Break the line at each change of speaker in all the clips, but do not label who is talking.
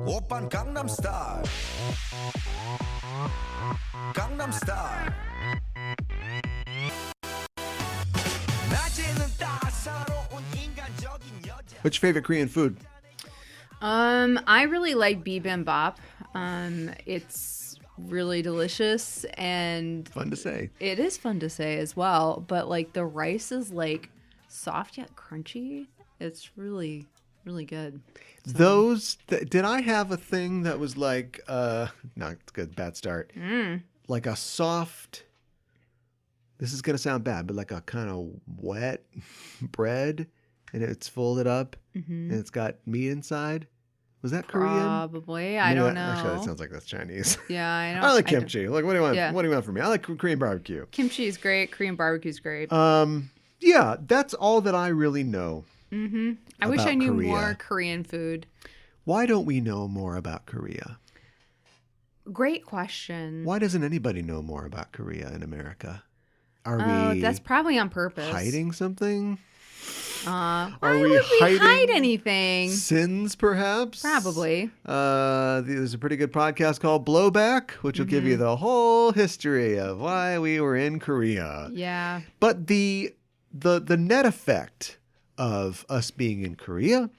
오빤 강남스타일 강남스타일 낮에는 따사로운 인간적인 여자.
What's your favorite Korean food?
I really like bibimbap. It's really delicious and
Fun to say.
it is fun to say as well. But like the rice is like soft yet crunchy. It's really, really good.
Did I have a thing that was like, not good, bad start. Like a soft, this is going to sound bad, but like a kind of wet bread and it's folded up and it's got meat inside. Was that Korean?
Probably. I don't know.
Actually, that sounds like that's Chinese.
Yeah, I know.
I like kimchi. Like, what do you want?
Yeah.
What do you want from me? I like Korean barbecue.
Kimchi is great. Korean barbecue is great.
Yeah, that's all that I really know.
I wish I knew
Korea.
more Korean food.
Why don't we know more about Korea?
Great question.
Why doesn't anybody know more about Korea in America? Are we
That's probably on purpose.
hiding something?
Why
Are
would
we
we
hiding
hide anything?
Sins, perhaps?
Probably.
There's a pretty good podcast called Blowback, which will give you the whole history of why we were in Korea.
Yeah.
But the net effect of us being in Korea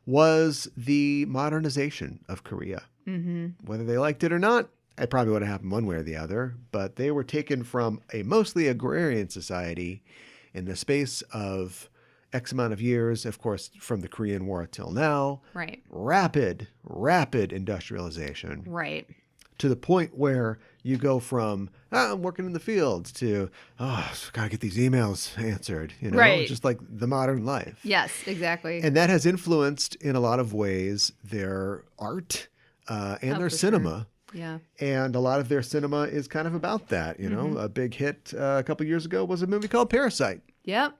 was the modernization of Korea. Whether they liked it or not, it probably would have happened one way or the other, but they were taken from a mostly agrarian society in the space of X amount of years, of course, from the Korean War till now.
Right.
Rapid industrialization.
Right.
To the point where you go from, I'm working in the fields to, gotta get these emails answered,
Right.
just like the modern life.
Yes, exactly.
And that has influenced, in a lot of ways, their art and their
for
cinema.
Yeah.
And a lot of their cinema is kind of about that. A big hit a couple years ago was a movie called Parasite,
Yep.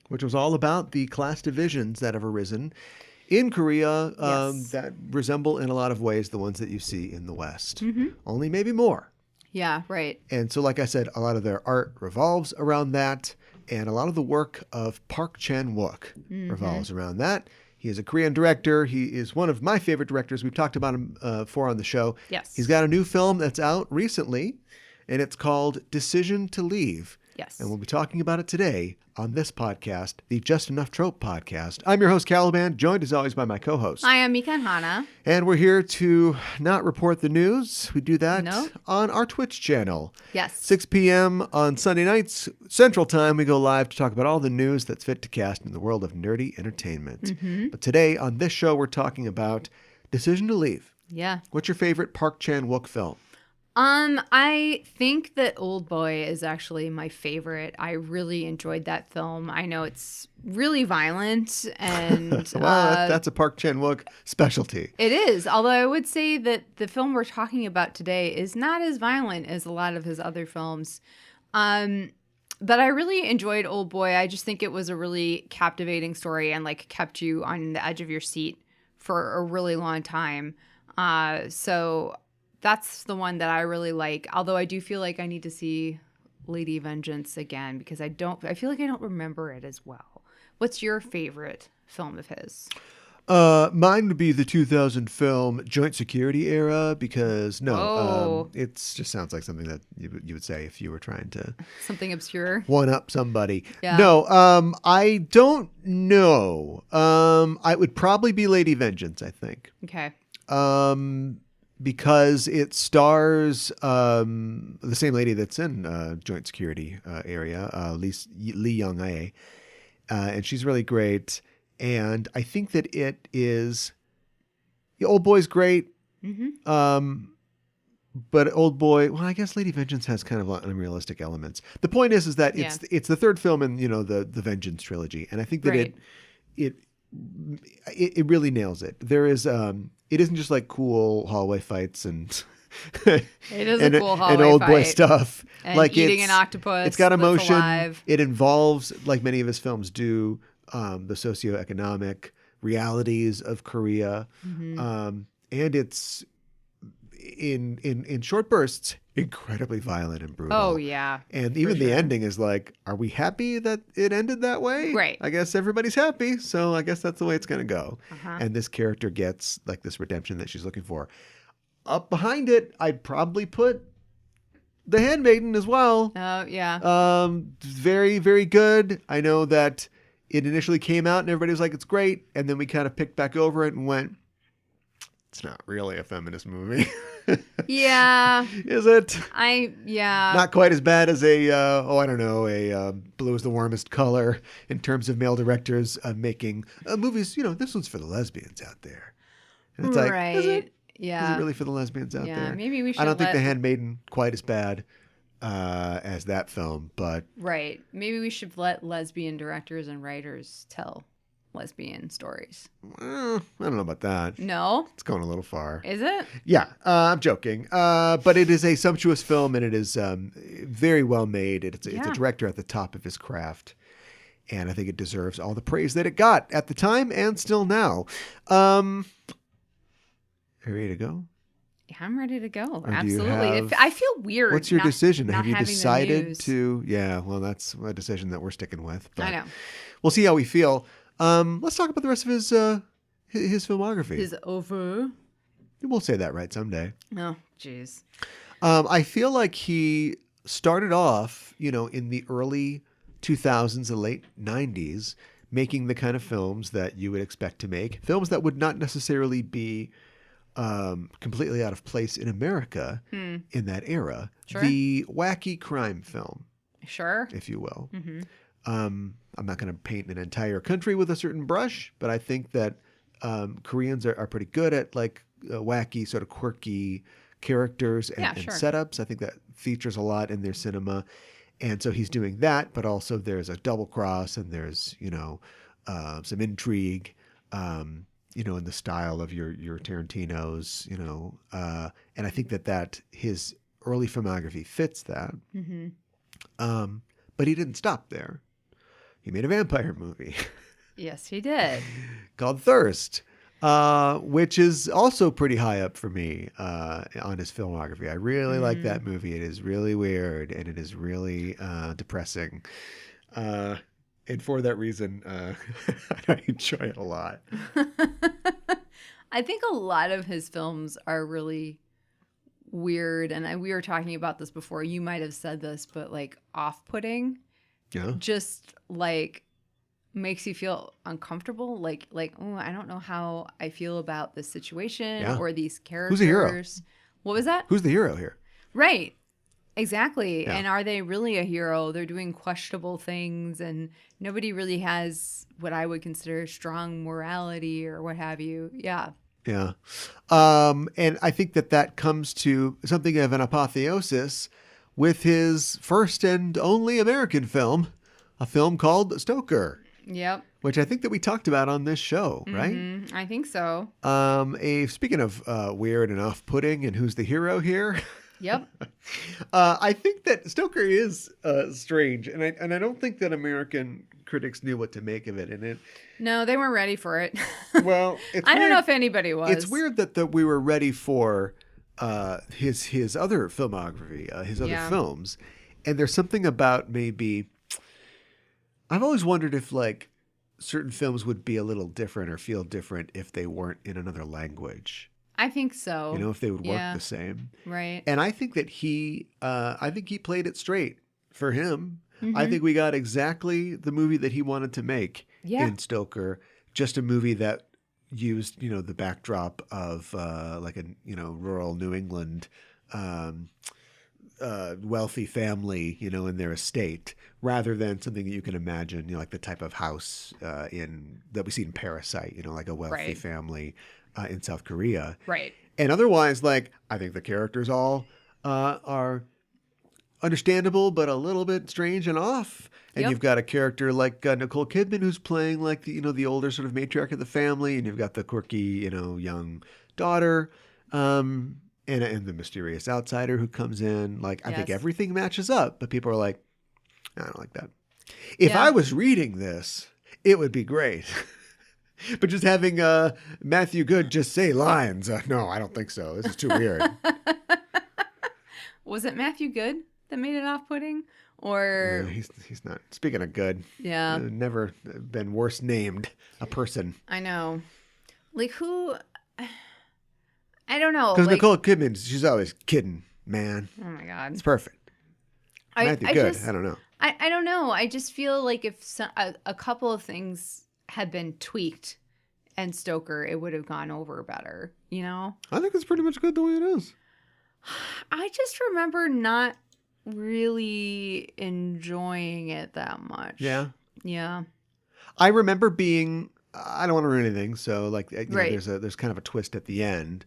which was all about the class divisions that have arisen in Korea
Yes.
that resemble in a lot of ways the ones that you see in the West. Only maybe more.
Yeah, right.
And so, like I said, a lot of their art revolves around that. And a lot of the work of Park Chan-wook revolves around that. He is a Korean director. He is one of my favorite directors. We've talked about him before on the show.
Yes.
He's got a new film that's out recently, and it's called Decision to Leave.
Yes.
And we'll be talking about it today on this podcast, the Just Enough Trope podcast. I'm your host, Caliban, joined as always by my co-host.
Hi, I'm Mika and Hana.
And we're here to not report the news. We do that
No.
on our Twitch channel.
Yes.
6 p.m. on Sunday nights, Central Time, we go live to talk about all the news that's fit to cast in the world of nerdy entertainment. But today on this show, we're talking about Decision to Leave.
Yeah.
What's your favorite Park Chan-wook film?
I think that Old Boy is actually my favorite. I really enjoyed that film. I know it's really violent and
Well, that's a Park Chan-wook specialty.
it is. Although I would say that the film we're talking about today is not as violent as a lot of his other films. But I really enjoyed Old Boy. I just think it was a really captivating story and like kept you on the edge of your seat for a really long time. So that's the one that I really like. Although I do feel like I need to see Lady Vengeance again because I feel like I don't remember it as well. What's your favorite film of his?
Mine would be the 2000 film Joint Security Era because it just sounds like something that you would say if you were trying to
Something obscure?
one up somebody.
Yeah.
No, I don't know. I would probably be Lady Vengeance, I think.
Okay.
Because it stars the same lady that's in Joint Security Area, Lee Young-ae, and she's really great. And I think that it is, Old Boy's great, but Old Boy, well, I guess Lady Vengeance has kind of unrealistic elements. The point is that it's the third film in the Vengeance trilogy, and I think that it really nails it. There is it isn't just like cool hallway fights and
It is a cool hallway
and Old Boy
fight.
stuff.
And
like
eating an octopus.
It's got
that's
emotion.
alive.
It involves, like many of his films do, the socioeconomic realities of Korea, and in short bursts, incredibly violent and brutal.
Oh, yeah.
And even the
sure.
ending is like, are we happy that it ended that way?
Right.
I guess everybody's happy, so I guess that's the way it's going to go.
Uh-huh.
And this character gets like this redemption that she's looking for. Up behind it, I'd probably put The Handmaiden as well.
Oh, yeah.
Very, very good. I know that it initially came out and everybody was like, it's great. And then we kind of picked back over it and went, it's not really a feminist movie.
Yeah.
Is it?
Yeah.
Not quite as bad as a Blue is the Warmest Color in terms of male directors making movies. This one's for the lesbians out there. And it's like,
right.
is it?
Yeah.
Is it really for the lesbians out there?
Maybe we should
I don't think The Handmaiden quite as bad as that film, but
Right. Maybe we should let lesbian directors and writers tell lesbian stories.
I don't know about that.
No?
It's going a little far.
Is it?
Yeah, I'm joking. But it is a sumptuous film, and it is very well made. It's a director at the top of his craft, and I think it deserves all the praise that it got at the time and still now. Are you ready to go?
Yeah, I'm ready to go.
Or do you
Absolutely.
have-
I feel weird.
What's your decision?
not
Have you
having the
decided
news.
to? Yeah, well, that's a decision that we're sticking with. But
I know.
We'll see how we feel. Let's talk about the rest of his filmography.
His over.
We'll say that right someday.
Oh, jeez.
I feel like he started off, in the early 2000s and late 90s, making the kind of films that you would expect to make. Films that would not necessarily be completely out of place in America in that era.
Sure.
The wacky crime film,
Sure.
if you will.
Mm-hmm.
I'm not going to paint an entire country with a certain brush, but I think that Koreans are pretty good at like wacky, sort of quirky characters and
sure.
setups. I think that features a lot in their cinema. And so he's doing that, but also there's a double cross and there's, some intrigue, in the style of your Tarantino's, and I think that his early filmography fits that.
Mm-hmm.
But he didn't stop there. He made a vampire movie
Yes, he did.
called Thirst, which is also pretty high up for me on his filmography. I really like that movie. It is really weird and it is really depressing. And for that reason, I enjoy it a lot.
I think a lot of his films are really weird. And we were talking about this before. You might have said this, but like off-putting.
Yeah.
Just like makes you feel uncomfortable. Like, oh, I don't know how I feel about this situation or these characters.
Who's the hero?
What was that?
Who's the hero here?
Right. Exactly.
Yeah.
And are they really a hero? They're doing questionable things and nobody really has what I would consider strong morality or what have you. Yeah.
Yeah. And I think that comes to something of an apotheosis with his first and only American film, a film called Stoker,
Yep.
which I think that we talked about on this show, right?
Mm-hmm. I think so.
Speaking of weird and off-putting and who's the hero here,
Yep.
I think that Stoker is strange, and I don't think that American critics knew what to make of it. And it,
No, they weren't ready for it.
well, it's
I don't
weird.
know if anybody was.
It's weird that we were ready for his other filmography, his other films, and there's something about maybe. I've always wondered if like certain films would be a little different or feel different if they weren't in another language.
I think so.
If they would work the same.
Right.
And I think that he played it straight for him.
Mm-hmm.
I think we got exactly the movie that he wanted to make in Stoker. Just a movie that used, the backdrop of like a, rural New England wealthy family, in their estate, rather than something that you can imagine, like the type of house that we see in Parasite, like a wealthy family in South Korea.
Right.
And otherwise, like, I think the characters all are understandable, but a little bit strange and off. And you've got a character like Nicole Kidman who's playing like the older sort of matriarch of the family, and you've got the quirky, young daughter, and the mysterious outsider who comes in. Like, I think everything matches up, but people are like, I don't like that. If I was reading this, it would be great. But just having Matthew Good just say lines. No, I don't think so. This is too weird.
Was it Matthew Good that made it off-putting? Or
He's not. Speaking of Good,
yeah,
never been worse named a person.
I know. Like who? I don't know.
Because
like,
Nicole Kidman, she's always kidding, man.
oh my god,
It's perfect. Matthew Good, I don't know.
I don't know. I just feel like if a couple of things had been tweaked and Stoker, it would have gone over better. You know?
I think it's pretty much good the way it is.
I just remember not really enjoying it that much.
Yeah.
Yeah.
I remember being. I don't want to ruin anything, so like you know,
Right.
there's kind of a twist at the end,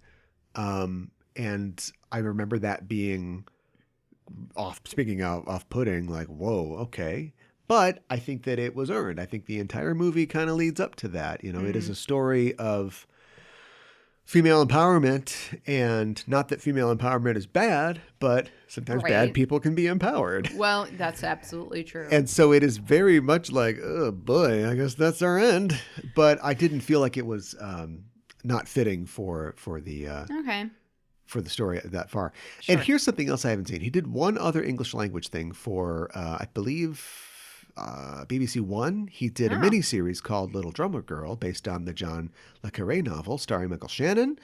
and I remember that being off-putting, like whoa, okay. But I think that it was earned. I think the entire movie kind of leads up to that. You know, it is a story of female empowerment, and not that female empowerment is bad, but sometimes bad
Right.
people can be empowered.
Well, that's absolutely true.
And so it is very much like, oh boy, I guess that's our end. But I didn't feel like it was not fitting for the
Okay.
for the story that far.
Sure.
And here's something else I haven't seen. He did one other English language thing for, I believe, BBC One. He did a
Oh.
miniseries called Little Drummer Girl, based on the John le Carré novel, starring Michael Shannon.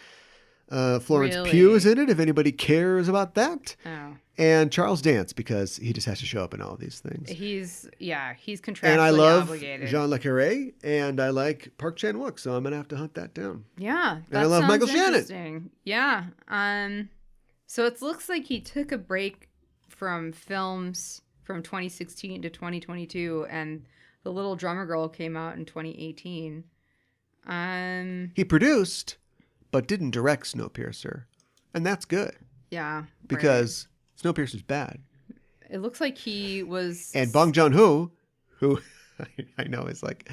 Florence
Really?
Pugh is in it, if anybody cares about that.
Oh.
And Charles Dance, because he just has to show up in all these things.
He's contractually
And I love
obligated.
Jean le Carré, and I like Park Chan-wook, so I'm going to have to hunt that down.
Yeah.
And I love Michael
sounds
Shannon.
interesting. Yeah. So it looks like he took a break from films from 2016 to 2022, and The Little Drummer Girl came out in 2018.
He produced, but didn't direct Snowpiercer. And that's good,
Yeah.
because Snowpiercer's bad.
right. It looks like he was.
And Bong Joon-ho, who I know is like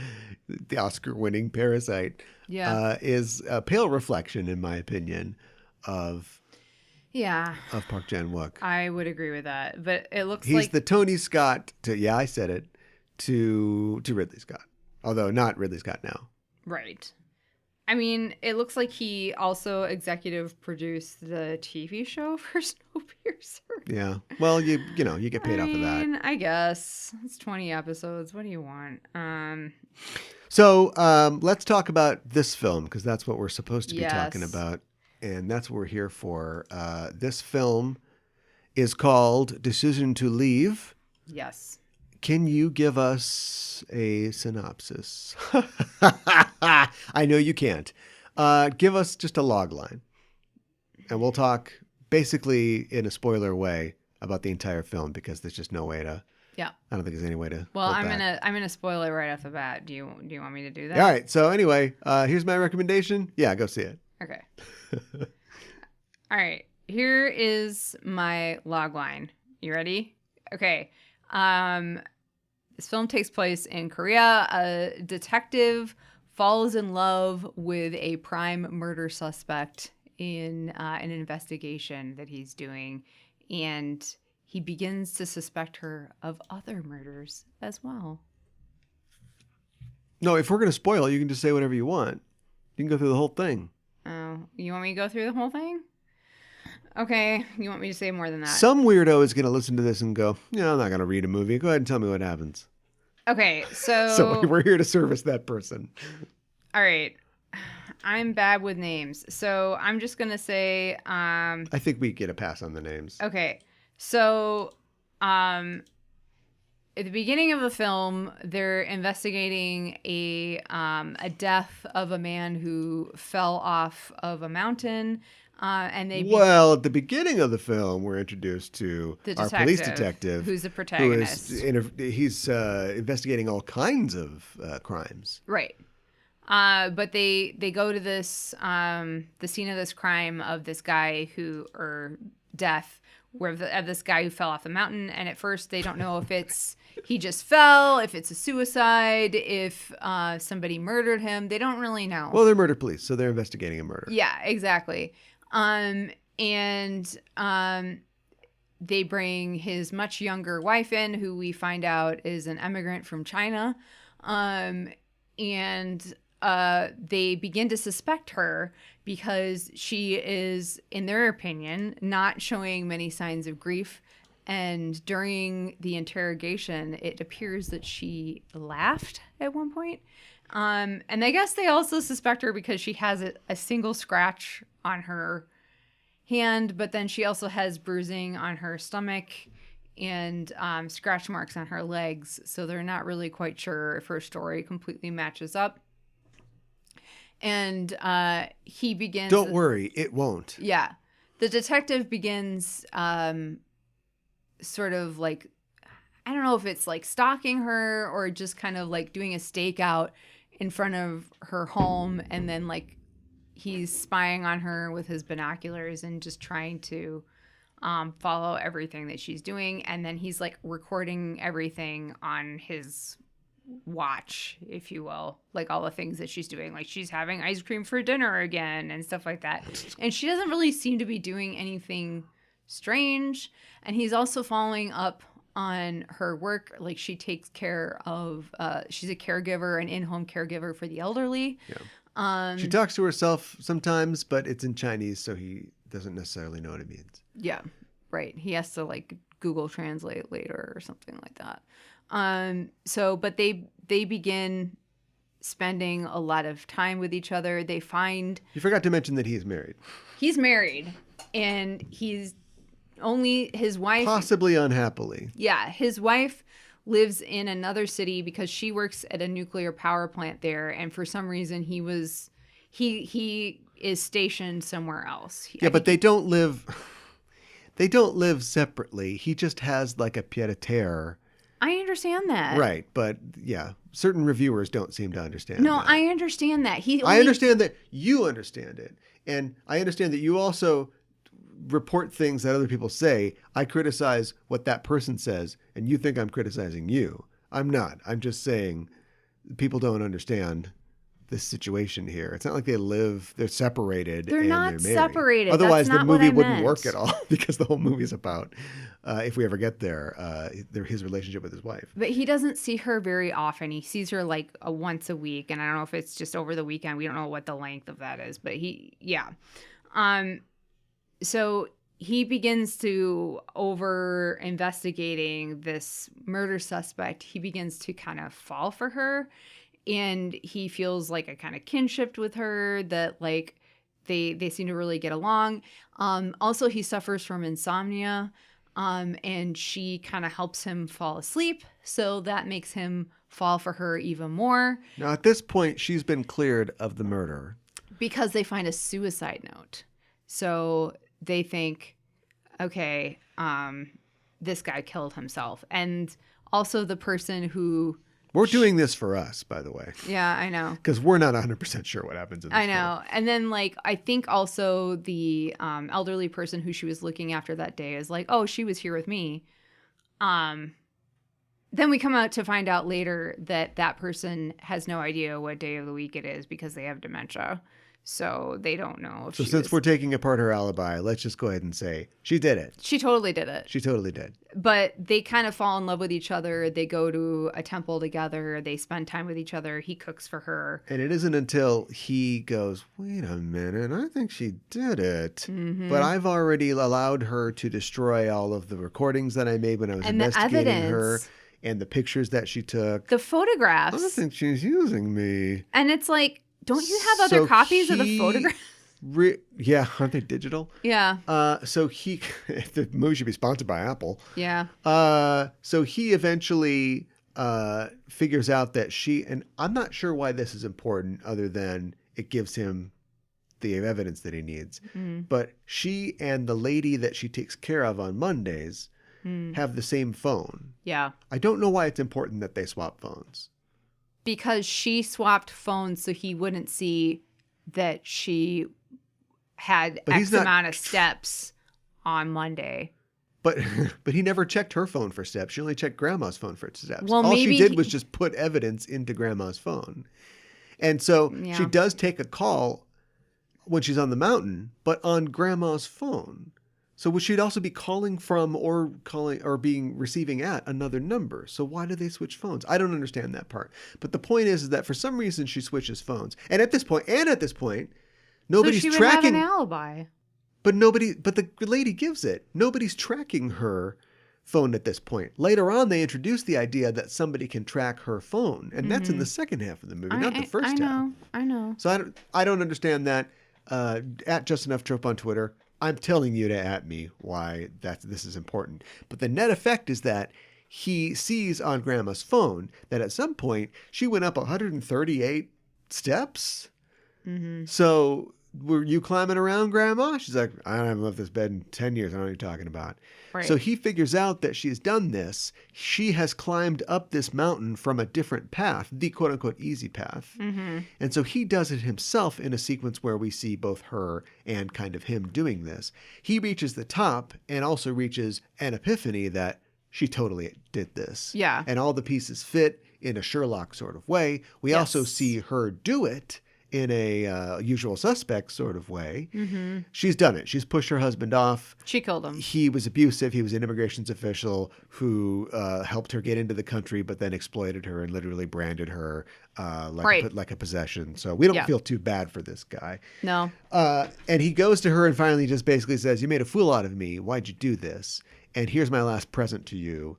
the Oscar-winning Parasite,
Yeah.
is a pale reflection, in my opinion, of
Yeah.
Park Chan-wook.
I would agree with that. But it looks
He's
like.
the Tony Scott to, yeah, I said it, to Ridley Scott. Although not Ridley Scott now.
Right. I mean, it looks like he also executive produced the TV show for Snowpiercer.
Yeah. Well, you get paid off of that.
I guess. It's 20 episodes. What do you want?
So let's talk about this film, because that's what we're supposed to be talking
Yes.
about. And that's what we're here for. This film is called Decision to Leave.
Yes.
Can you give us a synopsis? I know you can't. Give us just a log line. And we'll talk basically in a spoiler way about the entire film, because there's just no way to.
Yeah.
I don't think there's any way to.
Well,
hold
I'm
back.
gonna spoil it right off the bat. Do you want me to do that?
All right. So anyway, here's my recommendation. Yeah, go see it.
Okay. All right. Here is my log line. You ready? Okay. This film takes place in Korea. A detective falls in love with a prime murder suspect in an investigation that he's doing, and he begins to suspect her of other murders as well.
No, if we're going to spoil, you can just say whatever you want. You can go through the whole thing.
Oh, you want me to go through the whole thing? Okay, you want me to say more than that?
Some weirdo is going to listen to this and go, yeah, I'm not going to read a movie. Go ahead and tell me what happens.
Okay, so
So we're here to service that person.
all right. I'm bad with names, so I'm just gonna say
I think we get a pass on the names.
okay. So at the beginning of the film, they're investigating a death of a man who fell off of a mountain, and they
Well, at the beginning of the film, we're introduced to
the
our police detective,
who's the
who
protagonist,
is he's investigating all kinds of crimes.
right? But they go to this the scene of this crime of this guy or death of this guy who fell off the mountain, and at first they don't know if he just fell, if it's a suicide, if somebody murdered him. They don't really know.
Well, they're murder police, so they're investigating a murder.
Yeah, exactly. They bring his much younger wife in, who we find out is an immigrant from China. they begin to suspect her because she is, in their opinion, not showing many signs of grief. And during the interrogation, it appears that she laughed at one point. And I guess they also suspect her because she has a single scratch on her hand, but then she also has bruising on her stomach and scratch marks on her legs. So they're not really quite sure if her story completely matches up. And he begins...
Don't worry, it won't.
Yeah. The detective begins sort of like, I don't know if it's like stalking her or just kind of like doing a stakeout in front of her home, and then like he's spying on her with his binoculars and just trying to follow everything that she's doing. And then he's like recording everything on his watch, if you will, like all the things that she's doing, like she's having ice cream for dinner again and stuff like that. And she doesn't really seem to be doing anything strange. And he's also following up on her work. Like she takes care of, she's a caregiver, an in-home caregiver for the elderly.
Yeah. She talks to herself sometimes, but it's in Chinese, so he doesn't necessarily know what it means.
Yeah, right. He has to like Google Translate later or something like that. But they begin spending a lot of time with each other. They find...
You forgot to mention that he's married.
He's married, and he's only his wife...
Possibly unhappily.
Yeah, his wife lives in another city because she works at a nuclear power plant there, and for some reason he is stationed somewhere else.
Yeah, but they don't live... They don't live separately. He just has like a pied-à-terre.
I understand that.
Right, but yeah, certain reviewers don't seem to understand
No,
that.
I understand that.
I understand that you understand it. And I understand that you also report things that other people say. I criticize what that person says, and you think I'm criticizing you. I'm not. I'm just saying people don't understand this situation here. It's not like they're separated.
They're
and
not
they're married.
separated.
Otherwise,
That's
the
not what
movie
I
wouldn't
meant.
work at all, because the whole movie is about, if we ever get there, his relationship with his wife.
But he doesn't see her very often. He sees her like once a week, and I don't know if it's just over the weekend. We don't know what the length of that is, but so he begins to, over investigating this murder suspect, he begins to kind of fall for her. And he feels like a kind of kinship with her, that like they seem to really get along. Also, he suffers from insomnia, and she kind of helps him fall asleep. So that makes him fall for her even more.
Now, at this point, she's been cleared of the murder.
Because they find a suicide note. So they think, okay, this guy killed himself. And also the person who...
We're doing this for us, by the way.
Yeah, I know.
Because we're not 100% sure what happens in this
I know.
film.
And then, like, I think also the elderly person who she was looking after that day is like, oh, she was here with me. Then we come out to find out later that that person has no idea what day of the week it is because they have dementia. So they don't know if
So since we're taking apart her alibi, let's just go ahead and say she did it.
She totally did it.
She totally did.
But they kind of fall in love with each other. They go to a temple together. They spend time with each other. He cooks for her.
And it isn't until he goes, wait a minute, I think she did it.
Mm-hmm.
But I've already allowed her to destroy all of the recordings that I made when I was
And the
investigating her.
evidence.
And the pictures that she took.
The photographs.
I think she's using me.
And it's like, don't you have other copies of the photographs?
Yeah, aren't they digital?
Yeah.
So the movie should be sponsored by Apple.
Yeah.
So he eventually figures out that and I'm not sure why this is important other than it gives him the evidence that he needs. But she and the lady that she takes care of on Mondays have the same phone.
Yeah.
I don't know why it's important that they swap phones.
Because she swapped phones so he wouldn't see that she had X amount of steps on Monday.
But he never checked her phone for steps. She only checked Grandma's phone for steps.
Well,
all
maybe
she did was just put evidence into Grandma's phone. And so she does take a call when she's on the mountain, but on Grandma's phone. So she'd also be calling from or being receiving at another number. So why do they switch phones? I don't understand that part. But the point is that for some reason she switches phones. And at this point, nobody's
so she
tracking.
would have an alibi.
But the lady gives it. Nobody's tracking her phone at this point. Later on, they introduce the idea that somebody can track her phone. And that's in the second half of the movie, not the first half.
I know.
So I don't understand that. At Just Enough Trope on Twitter, I'm telling you to at me why this is important. But the net effect is that he sees on Grandma's phone that at some point she went up 138 steps. Mm-hmm. So were you climbing around, Grandma? She's like, I haven't left this bed in 10 years. I don't know what you're talking about. Right. So he figures out that she's done this. She has climbed up this mountain from a different path, the quote unquote easy path. Mm-hmm. And so he does it himself in a sequence where we see both her and kind of him doing this. He reaches the top and also reaches an epiphany that she totally did this.
Yeah.
And all the pieces fit in a Sherlock sort of way. We also see her do it in a usual suspect sort of way. Mm-hmm. She's done it. She's pushed her husband off.
She killed him.
He was abusive. He was an immigrations official who helped her get into the country, but then exploited her and literally branded her like a possession. So we don't feel too bad for this guy.
No.
And he goes to her and finally just basically says, you made a fool out of me. Why'd you do this? And here's my last present to you.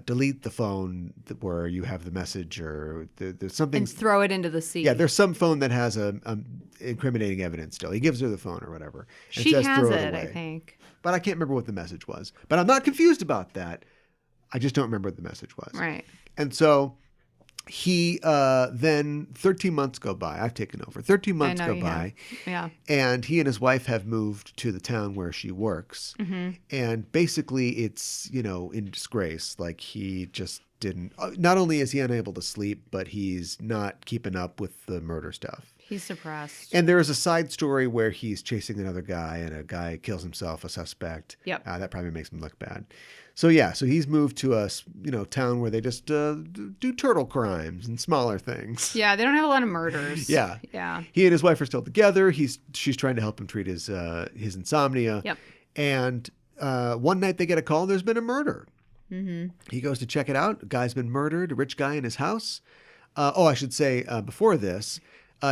Delete the phone where you have the message, or there's something,
and throw it into the sea.
Yeah, there's some phone that has a incriminating evidence still. He gives her the phone or whatever. And
she
says,
has
throw
it,
away.
I think.
But I can't remember what the message was. But I'm not confused about that. I just don't remember what the message was.
Right.
And so he then 13 months go by. I've taken over. 13 months go by.
Yeah.
And he and his wife have moved to the town where she works. Mm-hmm. And basically it's, in disgrace. Like he just didn't, not only is he unable to sleep, but he's not keeping up with the murder stuff.
He's suppressed.
And there is a side story where he's chasing another guy and a guy kills himself, a suspect.
Yep.
That probably makes him look bad. So he's moved to a town where they just do turtle crimes and smaller things.
Yeah, they don't have a lot of murders.
Yeah. He and his wife are still together. She's trying to help him treat his insomnia.
Yep.
And one night they get a call. There's been a murder. Mm-hmm. He goes to check it out. A guy's been murdered. A rich guy in his house. I should say before this,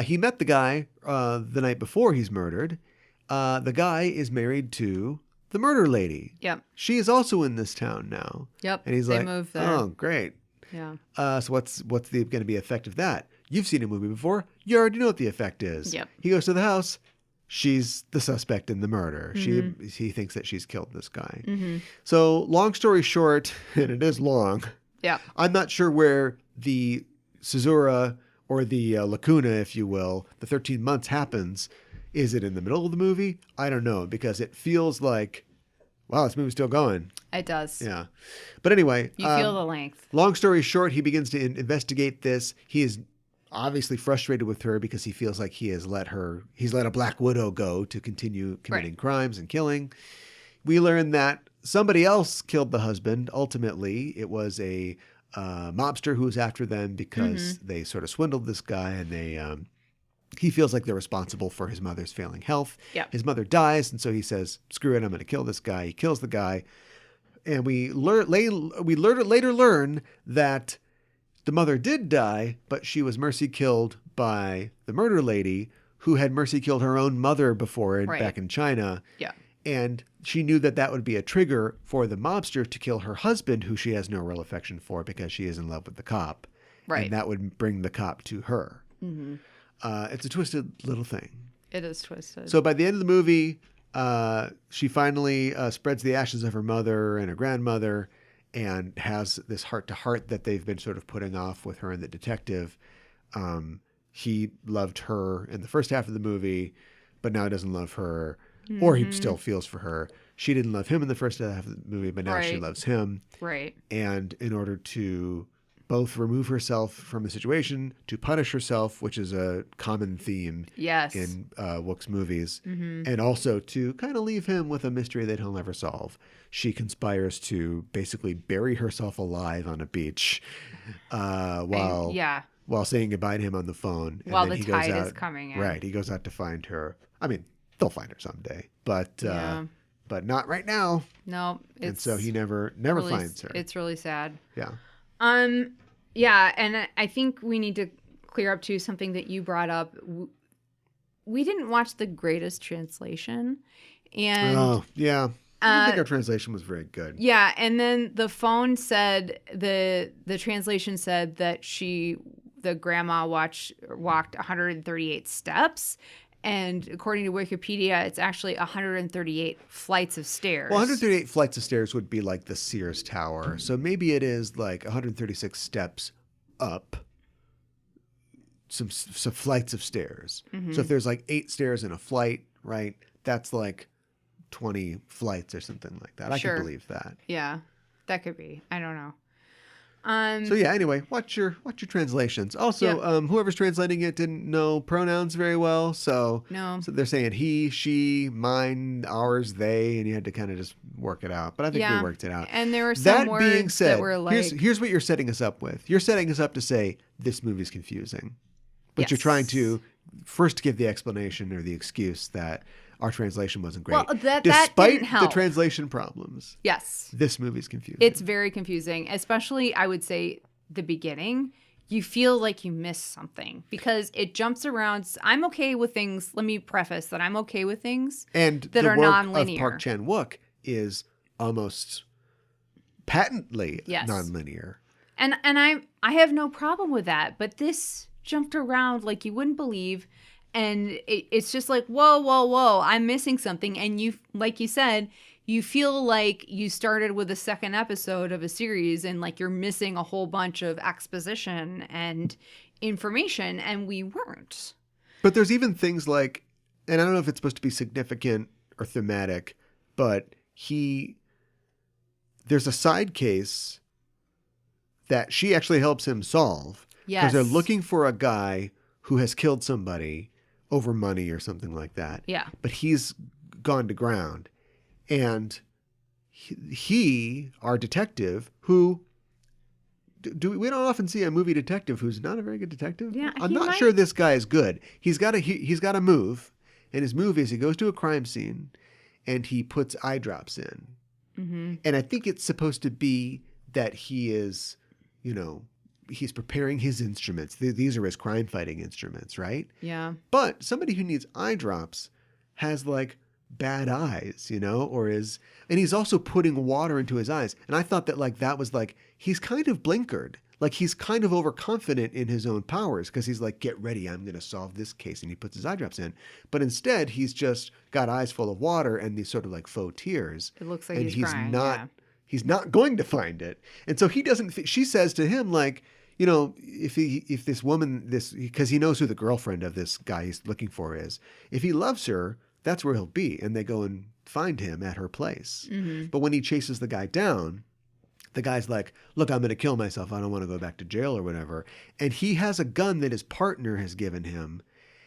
he met the guy the night before he's murdered. The guy is married to the murder lady.
Yep.
She is also in this town now.
Yep.
And he's
they
like,
moved there.
oh, great.
Yeah.
So what's going to be the effect of that? You've seen a movie before. You already know what the effect is.
Yep.
He goes to the house. She's the suspect in the murder.
Mm-hmm.
He thinks that she's killed this guy.
Mm-hmm.
So long story short, and it is long.
Yeah.
I'm not sure where the caesura or the lacuna, if you will, the 13 months happens. Is it in the middle of the movie? I don't know, because it feels like, wow, this movie's still going.
It does.
Yeah. But anyway.
You feel the length.
Long story short, he begins to investigate this. He is obviously frustrated with her because he feels like he's let a Black Widow go to continue committing crimes and killing. We learn that somebody else killed the husband. Ultimately, it was a mobster who was after them because they sort of swindled this guy, and he feels like they're responsible for his mother's failing health.
Yep.
His mother dies, and so he says, screw it, I'm going to kill this guy. He kills the guy. And we later learn that the mother did die, but she was mercy killed by the murder lady who had mercy killed her own mother before back in China.
Yeah.
And she knew that would be a trigger for the mobster to kill her husband, who she has no real affection for because she is in love with the cop.
Right.
And that would bring the cop to her. Mm-hmm. It's a twisted little thing.
It is twisted.
So by the end of the movie, she finally spreads the ashes of her mother and her grandmother and has this heart-to-heart that they've been sort of putting off with her and the detective. He loved her in the first half of the movie, but now doesn't love her, or he still feels for her. She didn't love him in the first half of the movie, but now she loves him.
Right.
And in order to both remove herself from the situation, to punish herself, which is a common theme in Wook's movies, and also to kind of leave him with a mystery that he'll never solve. She conspires to basically bury herself alive on a beach while saying goodbye to him on the phone. And
while
then
the
he goes
tide
out,
is coming in.
Right. He goes out to find her. I mean, they'll find her someday. But but not right now.
No,
And so he never
really,
finds her.
It's really sad.
Yeah.
Yeah, and I think we need to clear up too something that you brought up. We didn't watch the greatest translation, and
Oh, yeah. I don't think our translation was very good.
Yeah, and then the phone said the translation said that the grandma walked 138 steps, and according to Wikipedia, it's actually 138 flights of stairs.
Well, 138 flights of stairs would be like the Sears Tower. So maybe it is like 136 steps up some flights of stairs.
Mm-hmm.
So if there's like 8 stairs in a flight, right, that's like 20 flights or something like that.
Sure.
I can believe that.
Yeah, that could be. I don't know.
So yeah, anyway, watch your translations. Also, whoever's translating it didn't know pronouns very well, so they're saying he, she, mine, ours, they, and you had to kind of just work it out. But I think we worked it out.
And there were some words
being said,
that were like,
here's what you're setting us up with. You're setting us up to say this movie's confusing, but you're trying to first give the explanation or the excuse that our translation wasn't great.
Well, that
despite
didn't help.
the translation problems.
Yes.
This movie's confusing.
It's very confusing, especially, I would say, the beginning. You feel like you missed something because it jumps around. I'm okay with things. Let me preface that I'm okay with things
and
that are nonlinear.
The work of Park Chan-wook is almost patently nonlinear.
And I have no problem with that, but this jumped around like you wouldn't believe. And it's just like, whoa, I'm missing something. And you, like you said, you feel like you started with a second episode of a series and like you're missing a whole bunch of exposition and information, and we weren't.
But there's even things like, and I don't know if it's supposed to be significant or thematic, but there's a side case that she actually helps him solve.
Yes.
Because they're looking for a guy who has killed somebody over money or something like that.
Yeah.
But he's gone to ground. And he, our detective, who we don't often see a movie detective who's not a very good detective.
Yeah,
I'm not sure this guy is good. He's got a move, and his move is he goes to a crime scene and he puts eye drops in. Mm-hmm. And I think it's supposed to be that he is, he's preparing his instruments. These are his crime fighting instruments, right?
Yeah.
But somebody who needs eye drops has like bad eyes, and he's also putting water into his eyes. And I thought that was like, he's kind of blinkered. Like he's kind of overconfident in his own powers because he's like, get ready, I'm going to solve this case. And he puts his eye drops in. But instead, he's just got eyes full of water and these sort of like faux tears.
It looks like
and
he's crying.
He's not going to find it. And so he doesn't, she says to him like, if this woman, because he knows who the girlfriend of this guy he's looking for is, if he loves her, that's where he'll be. And they go and find him at her place. Mm-hmm. But when he chases the guy down, the guy's like, look, I'm going to kill myself. I don't want to go back to jail or whatever. And he has a gun that his partner has given him.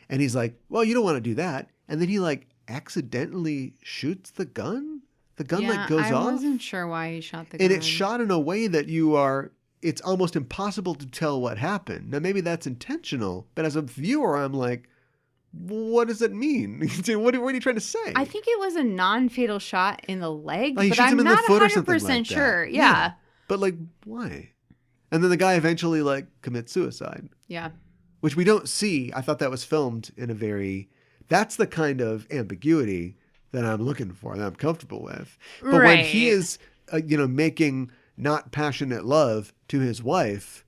And he's like, well, you don't want to do that. And then he like accidentally shoots the gun. The gun like goes off.
I wasn't sure why he shot the gun.
And it's shot in a way that it's almost impossible to tell what happened. Now, maybe that's intentional. But as a viewer, I'm like, what does it mean? What are you trying to say?
I think it was a non-fatal shot in the leg,
he
but
shoots him
I'm
in the
not
foot or
100%
something like
sure.
that.
Yeah.
But like, why? And then the guy eventually like commits suicide.
Yeah.
Which we don't see. I thought that was filmed in that's the kind of ambiguity that I'm looking for, that I'm comfortable with. But when he is, making not passionate love to his wife,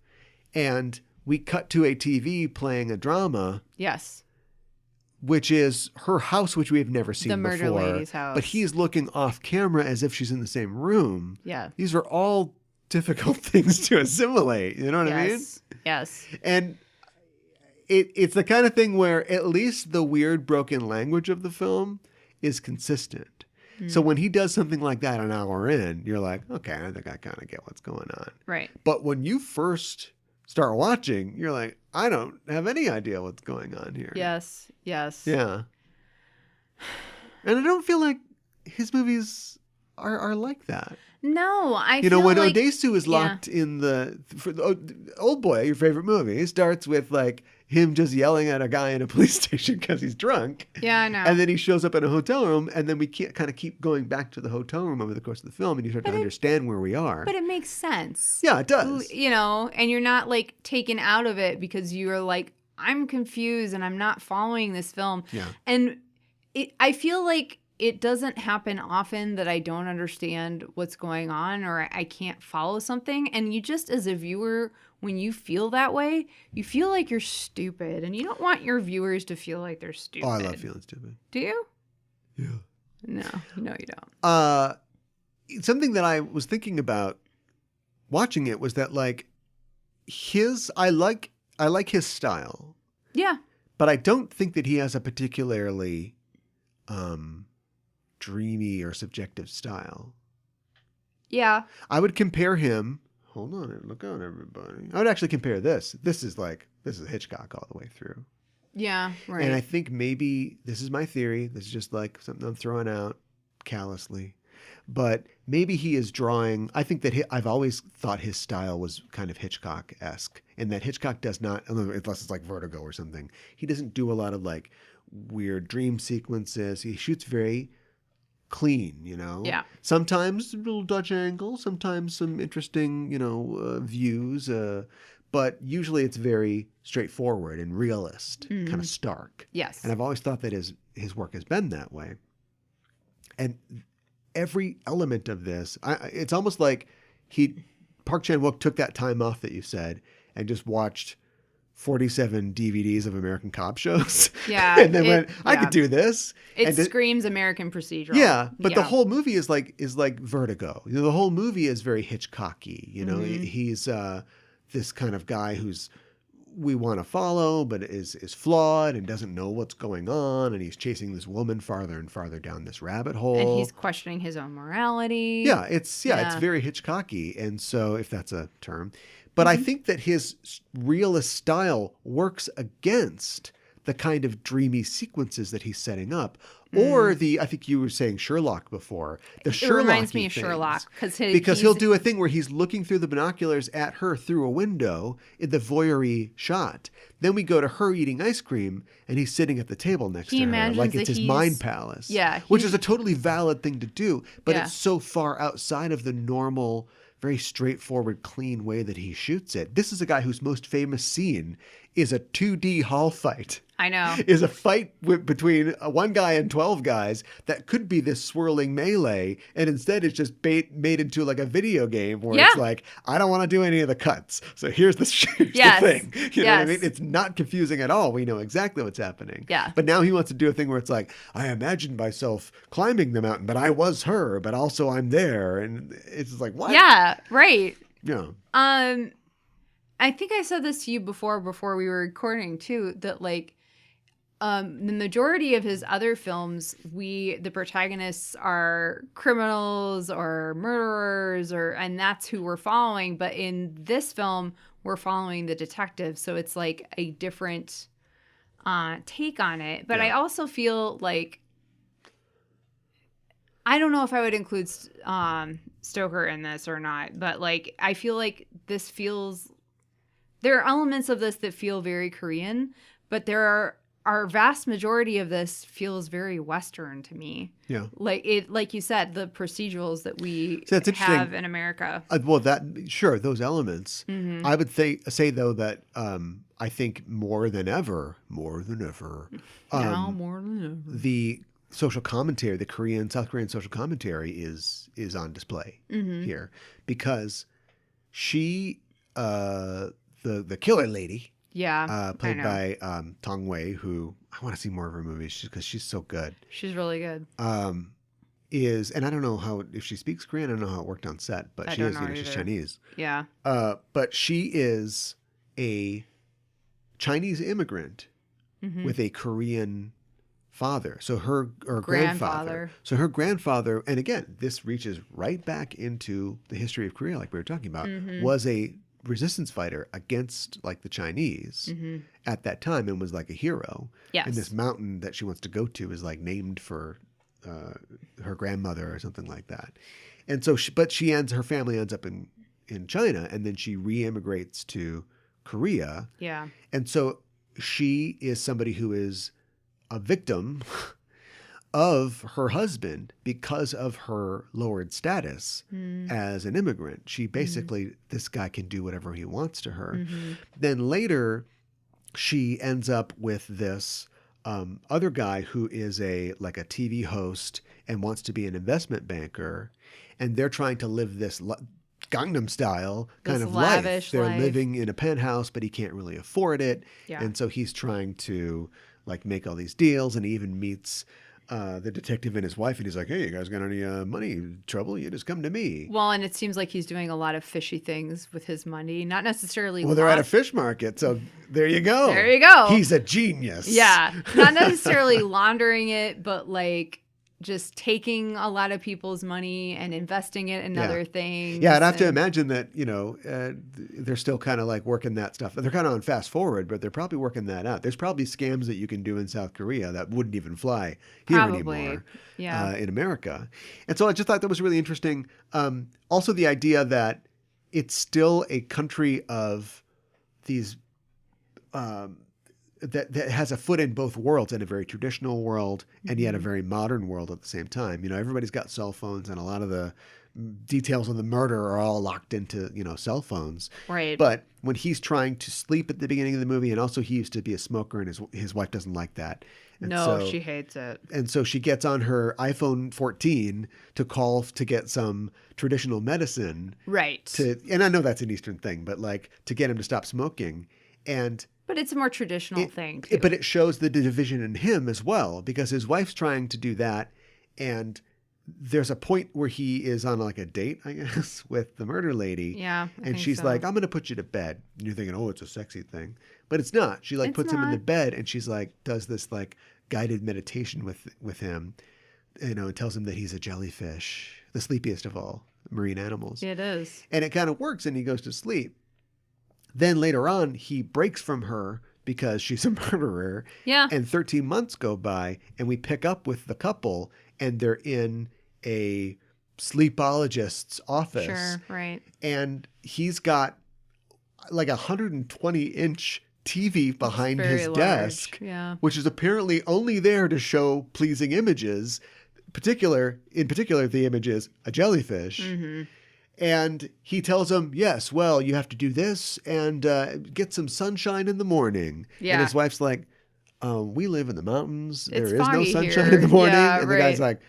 and we cut to a TV playing a drama.
Yes.
Which is her house, which we have never seen before.
The murder lady's house.
But he's looking off camera as if she's in the same room.
Yeah.
These are all difficult things to assimilate. You know what I mean?
Yes.
And it's the kind of thing where at least the weird broken language of the film is consistent. Mm. So when he does something like that an hour in, you're like, okay, I think I kind of get what's going on.
Right.
But when you first start watching, you're like, I don't have any idea what's going on here.
Yes.
Yeah. And I don't feel like his movies are like that.
No, I
You
feel
know, when
like
Odesu is locked in the Old Boy, your favorite movie, starts with like him just yelling at a guy in a police station because he's drunk.
Yeah, I know.
And then he shows up in a hotel room, and then we can't kind of keep going back to the hotel room over the course of the film, and you start to understand where we are.
But it makes sense.
Yeah, it does.
You know, and you're not like taken out of it because you're like, I'm confused and I'm not following this film.
Yeah.
And I feel like it doesn't happen often that I don't understand what's going on or I can't follow something. And you just, as a viewer, when you feel that way, you feel like you're stupid. And you don't want your viewers to feel like they're stupid.
Oh, I love feeling stupid.
Do you?
Yeah.
No, you don't.
Something that I was thinking about watching it was that like I like his style.
Yeah.
But I don't think that he has a particularly dreamy or subjective style.
Yeah.
I would compare him. Hold on, look out, everybody. I would actually compare this. This is Hitchcock all the way through.
Yeah, right.
And I think maybe this is my theory. This is just like something I'm throwing out callously. But maybe he is drawing. I think that I've always thought his style was kind of Hitchcock-esque, and that Hitchcock does not, unless it's like Vertigo or something, he doesn't do a lot of like weird dream sequences. He shoots very clean, you know?
Yeah.
Sometimes a little Dutch angle, sometimes some interesting, views, but usually it's very straightforward and realist, kind of stark.
Yes.
And I've always thought that his work has been that way. And every element of this, it's almost like Park Chan-wook took that time off that you said and just watched 47 DVDs of American cop shows.
Yeah.
And then went, I could do this.
It screams American Procedural.
Yeah. But the whole movie is like Vertigo. You know, the whole movie is very Hitchcocky. You know, he's this kind of guy we want to follow, but is flawed and doesn't know what's going on. And he's chasing this woman farther and farther down this rabbit hole.
And he's questioning his own morality.
Yeah, it's very Hitchcocky. And so, if that's a term, but I think that his realist style works against the kind of dreamy sequences that he's setting up. Or I think you were saying Sherlock before. It
reminds me of Sherlock.
Because he'll do a thing where he's looking through the binoculars at her through a window in the voyeur shot. Then we go to her eating ice cream and he's sitting at the table next to her. Like it's his mind palace.
Yeah.
Which is a totally valid thing to do. But it's so far outside of the normal, very straightforward, clean way that he shoots it. This is a guy whose most famous scene is a 2D hall fight.
I know.
Is a fight between one guy and 12 guys that could be this swirling melee, and instead it's just made into like a video game where it's like, I don't want to do any of the cuts, so here's the thing. You know what I mean? It's not confusing at all. We know exactly what's happening.
Yeah.
But now he wants to do a thing where it's like, I imagined myself climbing the mountain, but I was her, but also I'm there, and it's just like, what?
Yeah, right.
Yeah.
I think I said this to you before we were recording too, that like the majority of his other films, the protagonists are criminals or murderers, and that's who we're following. But in this film, we're following the detective, so it's like a different take on it. But I also feel like, I don't know if I would include Stoker in this or not, but like I feel like there are elements of this that feel very Korean, but our vast majority of this feels very Western to me. Yeah. Like you said, the procedurals that we have in America.
Those elements. Mm-hmm. I would say though that I think more than ever, the social commentary, the South Korean social commentary is on display here, because she, the killer lady, played by Tong Wei, who I want to see more of her movies because she's so good.
She's really good.
And I don't know if she speaks Korean. I don't know how it worked on set, but she's Chinese.
Yeah.
But she is a Chinese immigrant with a Korean father. So her grandfather. So her grandfather, and again, this reaches right back into the history of Korea, like we were talking about, was a resistance fighter against like the Chinese at that time, and was like a hero. Yes. And this mountain that she wants to go to is like named for her grandmother or something like that. And so, her family ends up in China, and then she re-immigrates to Korea.
Yeah.
And so she is somebody who is a victim of her husband because of her lowered status as an immigrant. She basically, this guy can do whatever he wants to her. Then later, she ends up with this other guy who is a TV host and wants to be an investment banker, and they're trying to live this Gangnam style kind of life. They're living in a penthouse, but he can't really afford it, and so he's trying to make all these deals, and he even meets the detective and his wife, and he's like, "Hey, you guys got any money trouble? You just come to me."
Well, and it seems like he's doing a lot of fishy things with his money, not necessarily.
Well, they're at a fish market, so there you go.
There you go.
He's a genius.
Yeah, not necessarily laundering it, but just taking a lot of people's money and investing it in other things.
Yeah, I'd have to imagine that, they're still kind of working that stuff. They're kind of on fast forward, but they're probably working that out. There's probably scams that you can do in South Korea that wouldn't even fly here anymore in America. And so I just thought that was really interesting. Also, the idea that it's still a country of these that has a foot in both worlds, in a very traditional world and yet a very modern world at the same time. Everybody's got cell phones, and a lot of the details of the murder are all locked into, cell phones.
Right.
But when he's trying to sleep at the beginning of the movie, and also he used to be a smoker, and his wife doesn't like that. And
she hates it.
And so she gets on her iPhone 14 to call to get some traditional medicine.
Right.
And I know that's an Eastern thing, but to get him to stop smoking. But
it's a more traditional thing, too.
But it shows the division in him as well, because his wife's trying to do that, and there's a point where he is on a date, I guess, with the murder lady.
Yeah,
and she's like, "I'm going to put you to bed." And you're thinking, "Oh, it's a sexy thing," but it's not. She puts him in the bed, and she's does this guided meditation with him, and tells him that he's a jellyfish, the sleepiest of all marine animals.
It is,
and it kind of works, and he goes to sleep. Then later on, he breaks from her because she's a murderer.
Yeah.
And 13 months go by, and we pick up with the couple, and they're in a sleepologist's office.
Sure, right.
And he's got 120-inch TV behind his desk, which is apparently only there to show pleasing images. In particular, the image is a jellyfish. Mm-hmm. And he tells him, "Yes, well, you have to do this and get some sunshine in the morning." Yeah. And his wife's like, "We live in the mountains. There is no sunshine in the morning."
Yeah,
and the guy's like,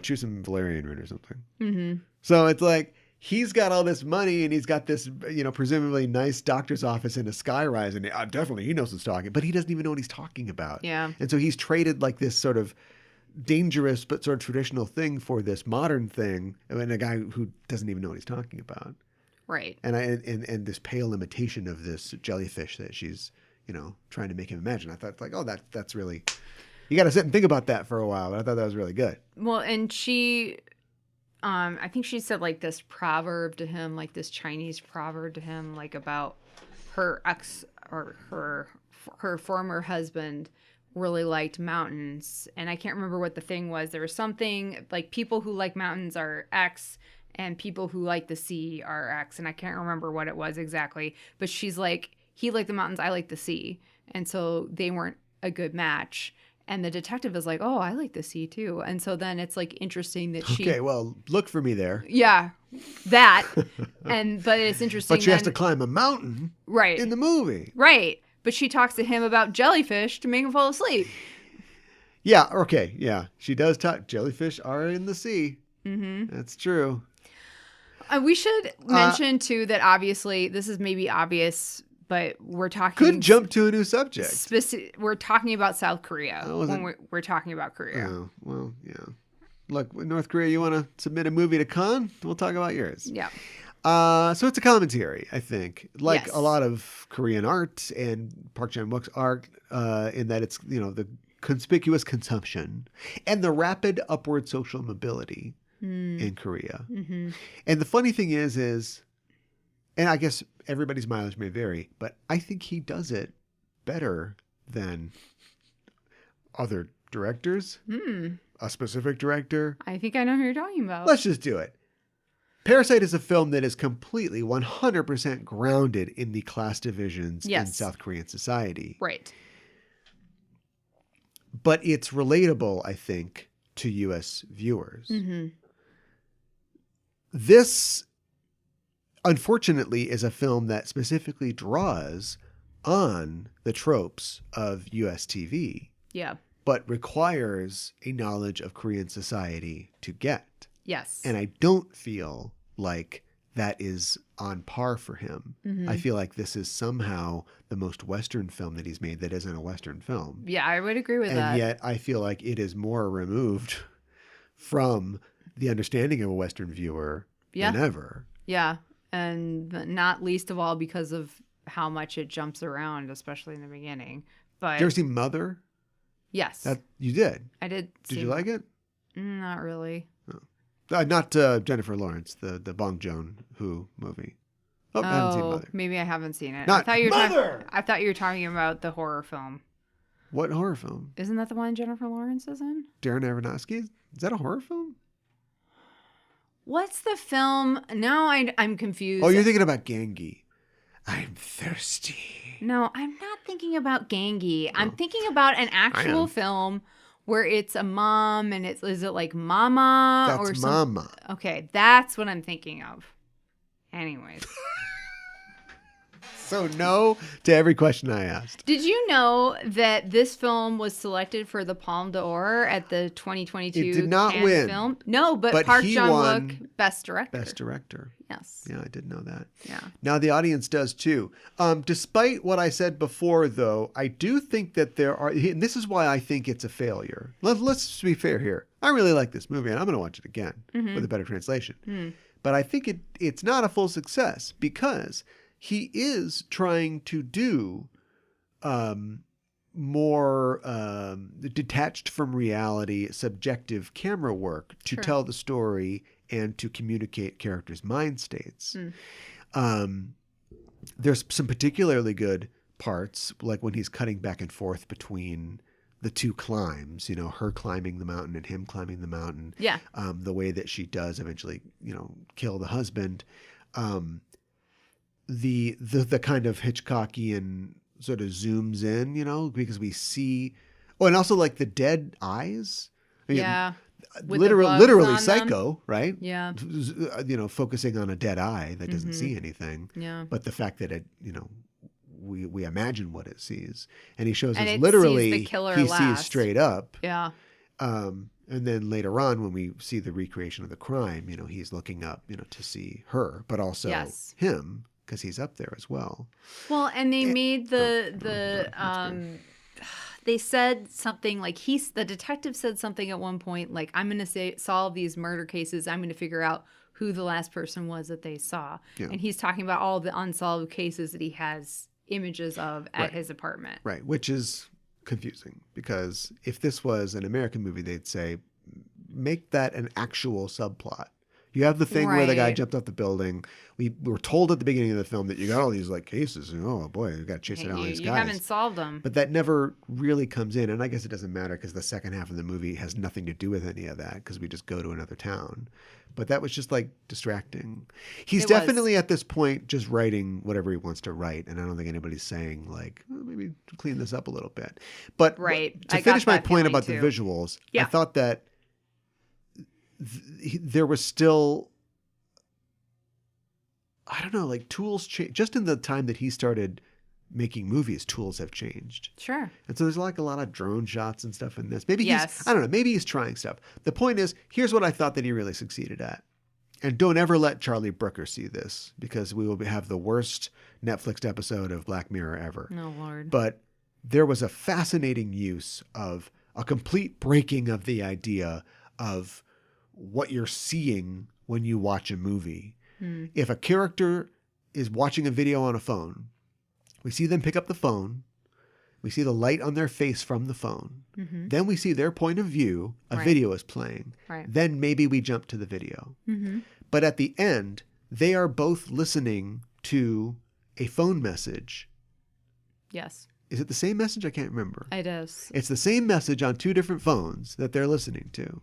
"Choose some valerian root or something."
Mm-hmm.
So it's he's got all this money, and he's got this, presumably nice doctor's office in a skyrise, and definitely he knows what's talking, but he doesn't even know what he's talking about.
Yeah.
And so he's traded this sort of dangerous but sort of traditional thing for this modern thing, and a guy who doesn't even know what he's talking about.
Right.
And this pale imitation of this jellyfish that she's, trying to make him imagine. I thought that's really, you got to sit and think about that for a while. But I thought that was really good.
Well, and she, I think she said this proverb to him, this Chinese proverb to him, about her ex or her former husband really liked mountains, and I can't remember what the thing was. There was something people who like mountains are X, and people who like the sea are X, and I can't remember what it was exactly. But she's like, he liked the mountains, I like the sea, and so they weren't a good match. And the detective is like, "Oh, I like the sea too," and so then it's interesting that she.
Okay, well, look for me there.
Yeah, that, but it's interesting.
But she has to climb a mountain,
right,
in the movie,
right. But she talks to him about jellyfish to make him fall asleep.
Yeah, okay, yeah. She does talk. Jellyfish are in the sea.
Mm-hmm.
That's true.
We should mention, too, that obviously, this is maybe obvious, but we're talking...
Could jump to a new subject.
We're talking about South Korea when we're talking about Korea.
Oh, well, yeah. Look, North Korea, you want to submit a movie to Cannes? We'll talk about yours.
Yeah.
So it's a commentary, I think,
yes.
A lot of Korean art and Park Chan-wook's art, in that it's, the conspicuous consumption and the rapid upward social mobility in Korea.
Mm-hmm.
And the funny thing is, and I guess everybody's mileage may vary, but I think he does it better than other directors. A specific director.
I think I know who you're talking about.
Let's just do it. Parasite is a film that is completely 100% grounded in the class divisions in South Korean society.
Right.
But it's relatable, I think, to U.S. viewers.
Mm-hmm.
This, unfortunately, is a film that specifically draws on the tropes of U.S. TV.
Yeah.
But requires a knowledge of Korean society to get.
Yes.
And I don't feel like that is on par for him.
Mm-hmm.
I feel like this is somehow the most Western film that he's made that isn't a Western film.
Yeah, I would agree with that.
And yet I feel like it is more removed from the understanding of a Western viewer than ever.
Yeah. And not least of all because of how much it jumps around, especially in the beginning. But
Did you ever see Mother?
Yes.
You did?
I did.
Did you like it?
Not really.
Not Jennifer Lawrence, the Bong Joon-ho movie. Oh, I haven't seen Mother.
Maybe I haven't seen it.
Not
I thought you were
Mother!
I thought you were talking about the horror film.
What horror film?
Isn't that the one Jennifer Lawrence is in?
Darren Aronofsky? Is that a horror film?
What's the film? Now I'm confused.
Oh, you're thinking about Gangi. I'm thirsty.
No, I'm not thinking about Gangi. I'm thinking about an actual film where it's a mom and is it like Mama?
That's
or
Mama.
Okay, that's what I'm thinking of. Anyways.
So no to every question I asked.
Did you know that this film was selected for the Palme d'Or at the 2022
It did not
Cannes
win.
Film? No, but
But
Park
he
Chan-wook,
won
Best Director.
Best Director.
Yes.
Yeah, I did know that.
Yeah.
Now the audience does too. Despite what I said before, though, I do think that there are, and this is why I think it's a failure. Let's be fair here. I really like this movie, and I'm going to watch it again with a better translation. But I think it's not a full success because he is trying to do more detached from reality, subjective camera work to tell the story and to communicate characters' mind states. There's some particularly good parts, like when he's cutting back and forth between the two climbs, her climbing the mountain and him climbing the mountain.
Yeah.
The way that she does eventually, kill the husband. The kind of Hitchcockian sort of zooms in, because we see, and also like the dead eyes. I mean,
With the bugs
literally
on
Psycho,
them.
right?
Yeah.
Focusing on a dead eye that doesn't see anything.
Yeah.
But the fact that it, we imagine what it sees, and he shows
And
us
it
literally
sees the killer
he
last.
sees straight up.
Yeah.
And then later on, when we see the recreation of the crime, he's looking up, to see her, but also him, because he's up there as well.
Well, and they made they said something like the detective said something at one point like, I'm going to solve these murder cases. I'm going to figure out who the last person was that they saw. Yeah. And he's talking about all the unsolved cases that he has images of at his apartment.
Right. Which is confusing because if this was an American movie, they'd say, make that an actual subplot. You have the thing where the guy jumped off the building. We were told at the beginning of the film that you got all these like cases. And, oh boy, you got to chase down all these guys.
You haven't solved them.
But that never really comes in. And I guess it doesn't matter because the second half of the movie has nothing to do with any of that because we just go to another town. But that was just like distracting. He's definitely at this point just writing whatever he wants to write. And I don't think anybody's saying like, maybe clean this up a little bit. But to finish my point about the visuals, I thought that there was still, I don't know, like tools change. Just in the time that he started making movies, tools have changed.
Sure.
And so there's like a lot of drone shots and stuff in this. Maybe I don't know, maybe he's trying stuff. The point is, here's what I thought that he really succeeded at. And don't ever let Charlie Brooker see this because we will have the worst Netflix episode of Black Mirror ever.
No, Lord.
But there was a fascinating use of a complete breaking of the idea of what you're seeing when you watch a movie. If a character is watching a video on a phone, we see them pick up the phone, we see the light on their face from the phone, then we see their point of view, a video is playing, then maybe we jump to the video. But at the end, they are both listening to a phone message.
Yes.
Is it the same message? I can't remember.
It is.
It's the same message on two different phones that they're listening to.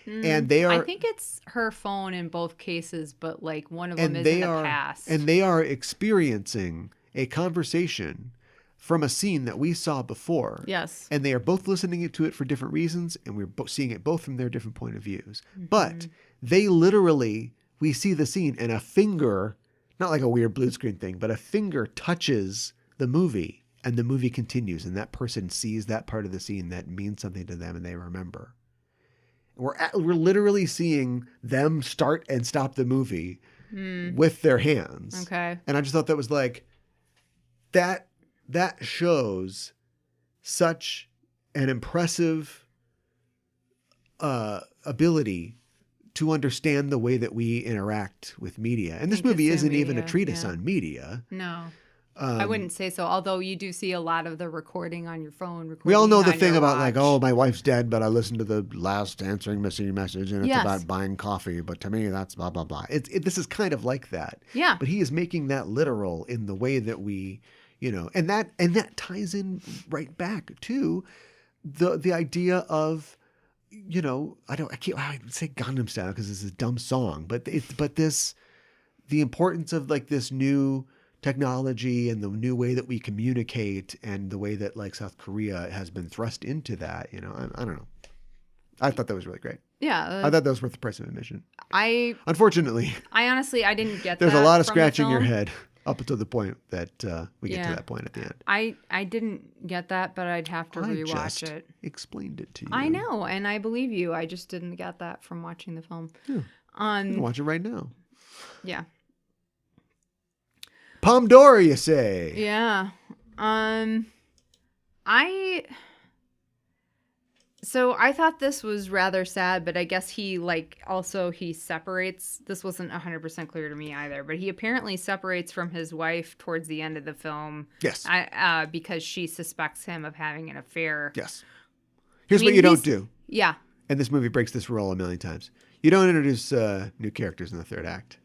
And they are.
I think it's her phone in both cases, but like one of them is in the past.
And they are experiencing a conversation from a scene that we saw before.
Yes.
And they are both listening to it for different reasons, and we're seeing it both from their different point of views. But they literally, we see the scene, and a finger, not like a weird blue screen thing, but a finger touches the movie, and the movie continues, and that person sees that part of the scene that means something to them, and they remember. We're literally seeing them start and stop the movie with their hands.
Okay.
And I just thought that was like, that shows such an impressive ability to understand the way that we interact with media. And this movie isn't even a treatise on media.
No. I wouldn't say so, although you do see a lot of the recording on your phone.
We all know the thing about like, oh, my wife's dead, but I listened to the last answering missing message and it's about buying coffee. But to me, that's blah, blah, blah. This is kind of like that.
Yeah.
But he is making that literal in the way that we, and that ties in right back to the idea of, I say Gangnam Style because it's a dumb song, but the importance of like this new technology and the new way that we communicate and the way that like South Korea has been thrust into that, I don't know. I thought that was really great.
Yeah.
I thought that was worth the price of admission. Unfortunately,
I honestly, I didn't get
there's
that
a lot of
from
scratching
the
your
film.
head up until the point that we get to that point at the end.
I didn't get that, but I'd have to rewatch it.
Explained it to you.
I know, and I believe you. I just didn't get that from watching the film.
Yeah. You can watch it right now.
Yeah.
Palm d'Or, you say?
Yeah. So I thought this was rather sad, but I guess he separates. This wasn't 100% clear to me either, but he apparently separates from his wife towards the end of the film.
Yes.
Because she suspects him of having an affair.
Yes. Here's what you don't do.
Yeah.
And this movie breaks this rule a million times. You don't introduce new characters in the third act.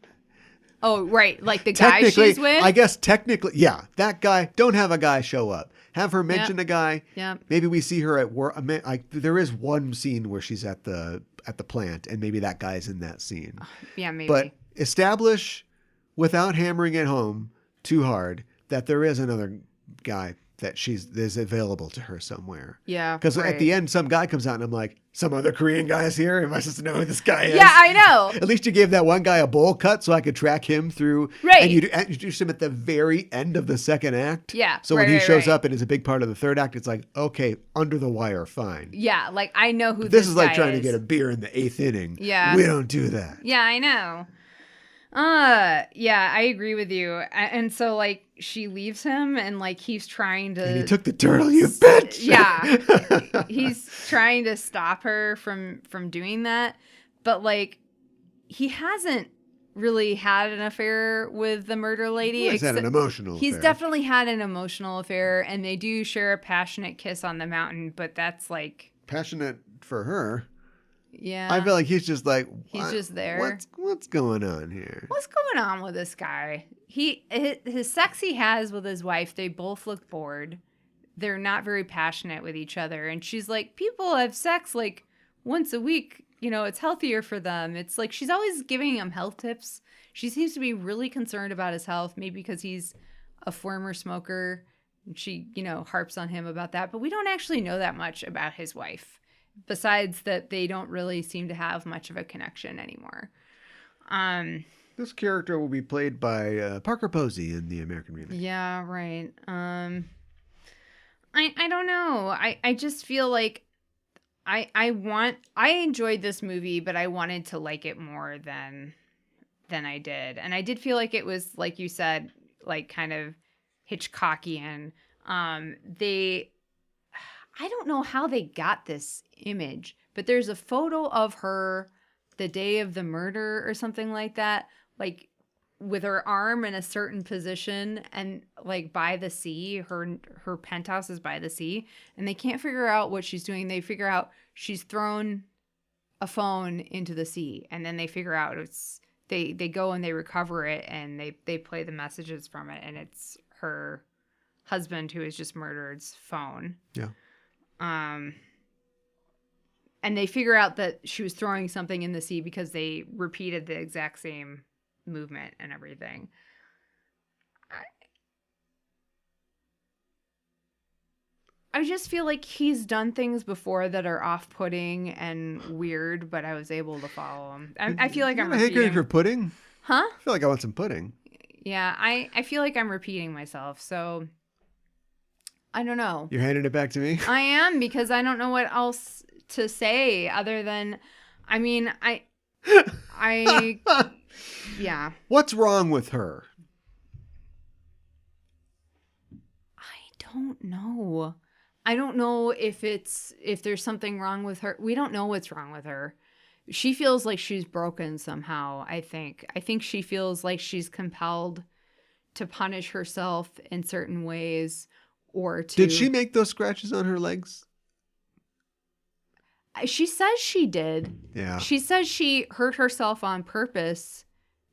Oh, right. Like the guy she's with?
I guess technically, yeah. That guy, don't have a guy show up. Have her mention a guy.
Yeah.
Maybe we see her at work. There is one scene where she's at the plant, and maybe that guy's in that scene.
Yeah, maybe.
But establish, without hammering it home too hard, that there is another guy that is available to her somewhere.
Yeah.
Because at the end, some guy comes out, and I'm like, some other Korean guy is here? Am I supposed to know who this guy is?
Yeah, I know.
At least you gave that one guy a bowl cut so I could track him through.
Right.
And you introduce him at the very end of the second act.
Yeah.
So when he shows up and is a big part of the third act, it's like, okay, under the wire, fine.
Yeah, like I know who
This is like
guy
trying to get a beer in the 8th inning.
Yeah.
We don't do that.
Yeah, I know. Yeah, I agree with you. And so like she leaves him and like he's trying to.
And he took the turtle, you bitch.
Yeah. He's trying to stop her from doing that. But like he hasn't really had an affair with the murder lady.
He's had an emotional affair.
He's definitely had an emotional affair, and they do share a passionate kiss on the mountain, but that's like
passionate for her.
Yeah.
I feel like he's just like,
he's just there.
What's going on here?
What's going on with this guy? His sex he has with his wife, they both look bored. They're not very passionate with each other. And she's like, people have sex like once a week. It's healthier for them. It's like she's always giving him health tips. She seems to be really concerned about his health, maybe because he's a former smoker. And she, harps on him about that. But we don't actually know that much about his wife. Besides that, they don't really seem to have much of a connection anymore.
This character will be played by Parker Posey in the American remake.
Yeah, right. I don't know. I just feel like I enjoyed this movie, but I wanted to like it more than I did. And I did feel like it was, like you said, like kind of Hitchcockian. I don't know how they got this image, but there's a photo of her the day of the murder or something like that, like with her arm in a certain position and like by the sea. Her penthouse is by the sea, and they can't figure out what she's doing. They figure out she's thrown a phone into the sea, and then they figure out they go and they recover it, and they play the messages from it, and it's her husband who is just murdered's phone.
Yeah.
and they figure out that she was throwing something in the sea because they repeated the exact same movement and everything. I just feel like he's done things before that are off-putting and weird, but I was able to follow him. I feel like I'm
hankering
repeating.
for pudding?
Huh?
I feel like I want some pudding.
Yeah, I feel like I'm repeating myself, so I don't know.
You're handing it back to me?
I am, because I don't know what else to say other than, I mean, yeah.
What's wrong with her?
I don't know. I don't know if there's something wrong with her. We don't know what's wrong with her. She feels like she's broken somehow, I think. I think she feels like she's compelled to punish herself in certain ways or to...
Did she make those scratches on her legs?
She says she did.
Yeah.
She says she hurt herself on purpose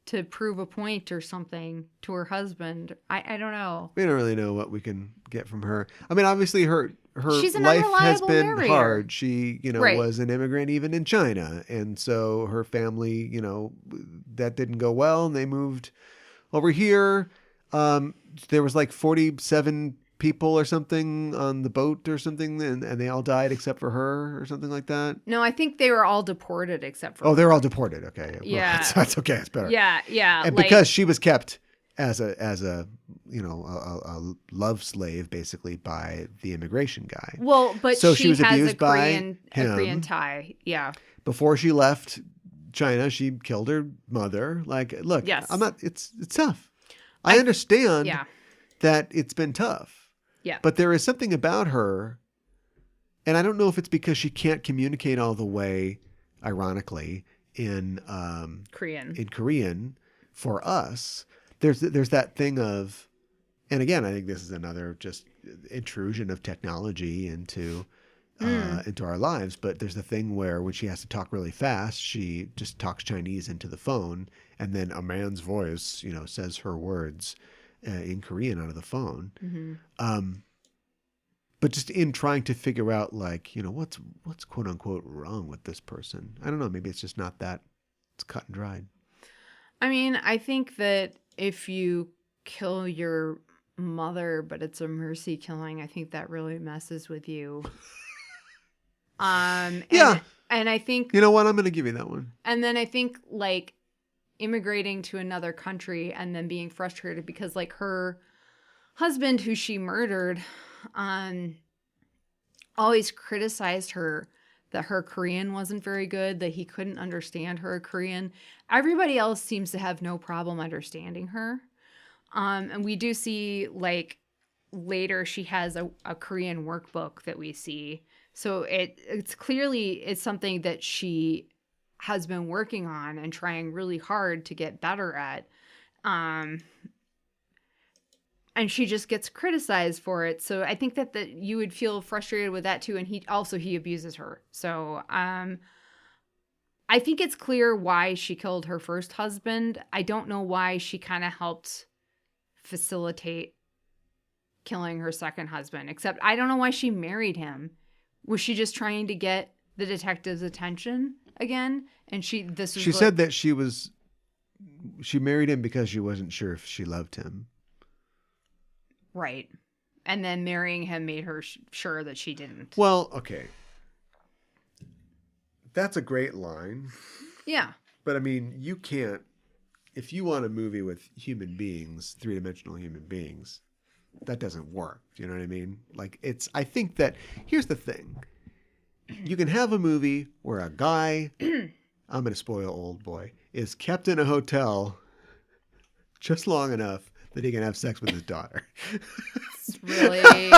to prove a point or something to her husband. I don't know.
We don't really know what we can get from her. I mean, obviously her
She's an
life has
unreliable
been
narrator.
hard. She,
Right.
was an immigrant even in China. And so her family, that didn't go well and they moved over here. There was like 47 people or something on the boat or something, and they all died except for her or something like that.
No, I think they were all deported except for
Oh, they're all deported. Okay.
Yeah.
Well, that's okay. It's better.
Yeah.
And
like,
because she was kept as a love slave basically by the immigration guy.
well, but
So
she
she was
has
abused
a
by
Korean,
him.
a Korean tie. Yeah.
Before she left China, she killed her mother. Like, look,
Yes.
it's tough. I understand
Yeah.
that it's been tough.
Yeah.
But there is something about her, and I don't know if it's because she can't communicate all the way, ironically, in Korean for us. There's that thing of, and again, I think this is another just intrusion of technology into our lives. But there's the thing where when she has to talk really fast, she just talks Chinese into the phone, and then a man's voice, says her words in Korean out of the phone.
Mm-hmm.
But just in trying to figure out, like, what's quote unquote wrong with this person. I don't know. Maybe it's just not that it's cut and dried.
I mean, I think that if you kill your mother, but it's a mercy killing, I think that really messes with you.
Yeah.
And I think...
You know what? I'm going to give you that one.
And then I think, like, immigrating to another country and then being frustrated because, like, her husband, who she murdered, always criticized her that her Korean wasn't very good, that he couldn't understand her Korean. Everybody else seems to have no problem understanding her. And we do see, like, later she has a Korean workbook that we see. So it's clearly something that she has been working on and trying really hard to get better at. And she just gets criticized for it. So I think that you would feel frustrated with that too. And he abuses her. So I think it's clear why she killed her first husband. I don't know why she kind of helped facilitate killing her second husband, except I don't know why she married him. Was she just trying to get the detective's attention again? And she
said that she married him because she wasn't sure if she loved him.
Right. And then marrying him made her sure that she didn't.
Well, okay. That's a great line.
Yeah.
But I mean, you can't, if you want a movie with human beings, three-dimensional human beings, that doesn't work. Do you know what I mean? Like, I think that, here's the thing. You can have a movie where a guy, I'm going to spoil Old Boy, is kept in a hotel just long enough that he can have sex with his daughter.
It's really,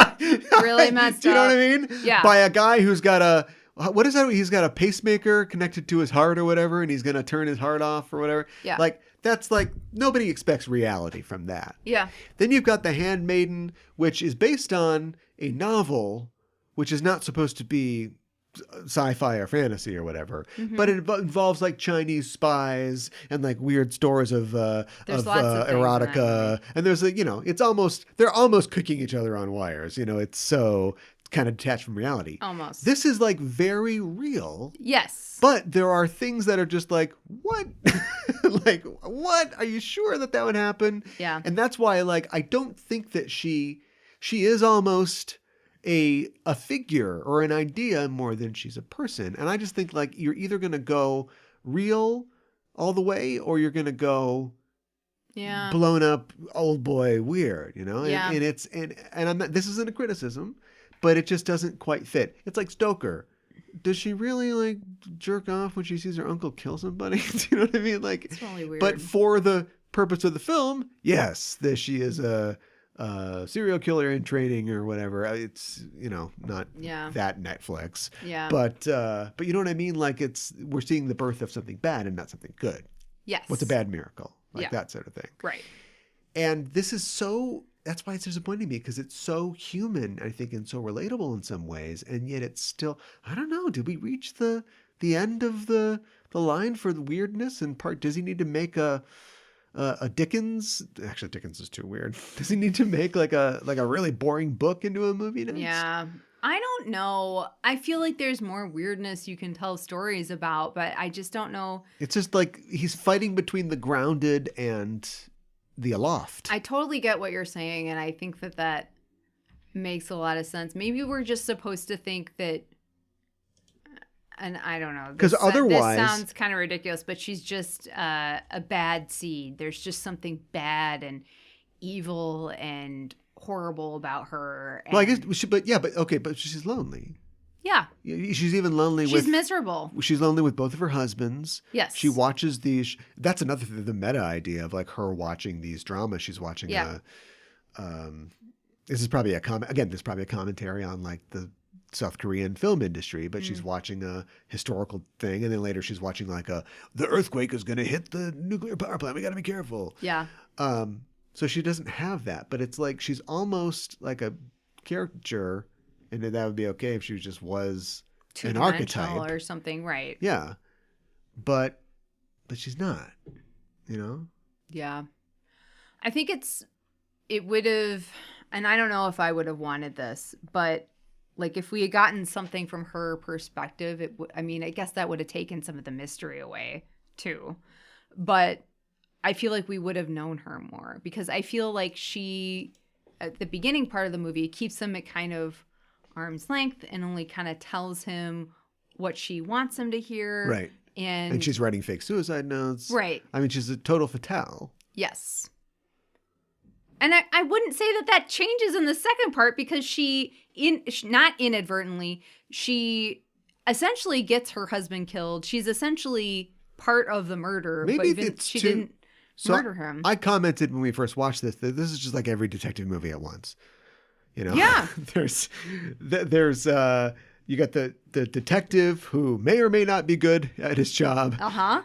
really messed up.
Do you know what I mean?
Yeah.
By a guy who's got what is that? He's got a pacemaker connected to his heart or whatever, and he's going to turn his heart off or whatever.
Yeah.
Like, that's like, nobody expects reality from that.
Yeah.
Then you've got The Handmaiden, which is based on a novel, which is not supposed to be sci-fi or fantasy or whatever, but it involves like Chinese spies and like weird stories of erotica, and there's they're almost cooking each other on wires. It's so kind of detached from reality.
Almost.
This is like very real.
Yes.
But there are things that are just like, what? Like, what? Are you sure that would happen?
Yeah.
And that's why, like, I don't think that she is almost a figure or an idea more than she's a person. And I just think, like, you're either going to go real all the way or you're going to go blown up old boy weird, you know?
Yeah.
And it's, and I'm not, this isn't a criticism, but it just doesn't quite fit. It's like Stoker. Does she really like jerk off when she sees her uncle kill somebody? Do you know what I mean? Like,
it's really weird.
But for the purpose of the film, yes, that she is a serial killer in training or whatever. It's, you know, not that Netflix.
Yeah.
But you know what I mean? Like we're seeing the birth of something bad and not something good.
Yes.
What's a bad miracle? Like that sort of thing.
Right.
And this is that's why it's disappointing me because it's so human, I think, and so relatable in some ways. And yet it's still, I don't know, did we reach the end of the line for the weirdness? And does he need to make a Dickens? Actually, Dickens is too weird. Does he need to make like a really boring book into a movie next?
Yeah. I don't know. I feel like there's more weirdness you can tell stories about, but I just don't know. It's
just like he's fighting between the grounded and the aloft.
I totally get what you're saying, and I think that makes a lot of sense. Maybe we're just supposed to think that, and I don't know.
Because otherwise...
This sounds kind of ridiculous, but she's just a bad seed. There's just something bad and evil and horrible about her. And...
Well, I guess, but she's lonely.
Yeah.
She's even lonely
She's miserable. She's
lonely with both of her husbands.
Yes.
She watches these. That's another thing, the meta idea of like her watching these dramas. She's watching this is probably a commentary on like the South Korean film industry, but she's watching a historical thing. And then later she's watching like the earthquake is going to hit the nuclear power plant. We got to be careful.
Yeah.
So she doesn't have that, but it's like she's almost like a caricature. And that would be okay if she just was an archetype
or something, right?
Yeah, but she's not, you know.
Yeah, I think it would have, and I don't know if I would have wanted this, but like if we had gotten something from her perspective, I mean, I guess that would have taken some of the mystery away too. But I feel like we would have known her more because I feel like she, at the beginning part of the movie, keeps them at kind of arm's length and only kind of tells him what she wants him to hear.
Right. And she's writing fake suicide notes.
Right.
I mean, she's a total fatale.
Yes. And I wouldn't say that changes in the second part because not inadvertently, she essentially gets her husband killed. She's essentially part of the murder.
Maybe
but she didn't murder him.
I commented when we first watched this that this is just like every detective movie at once. You know,
yeah.
there's you got the detective who may or may not be good at his job,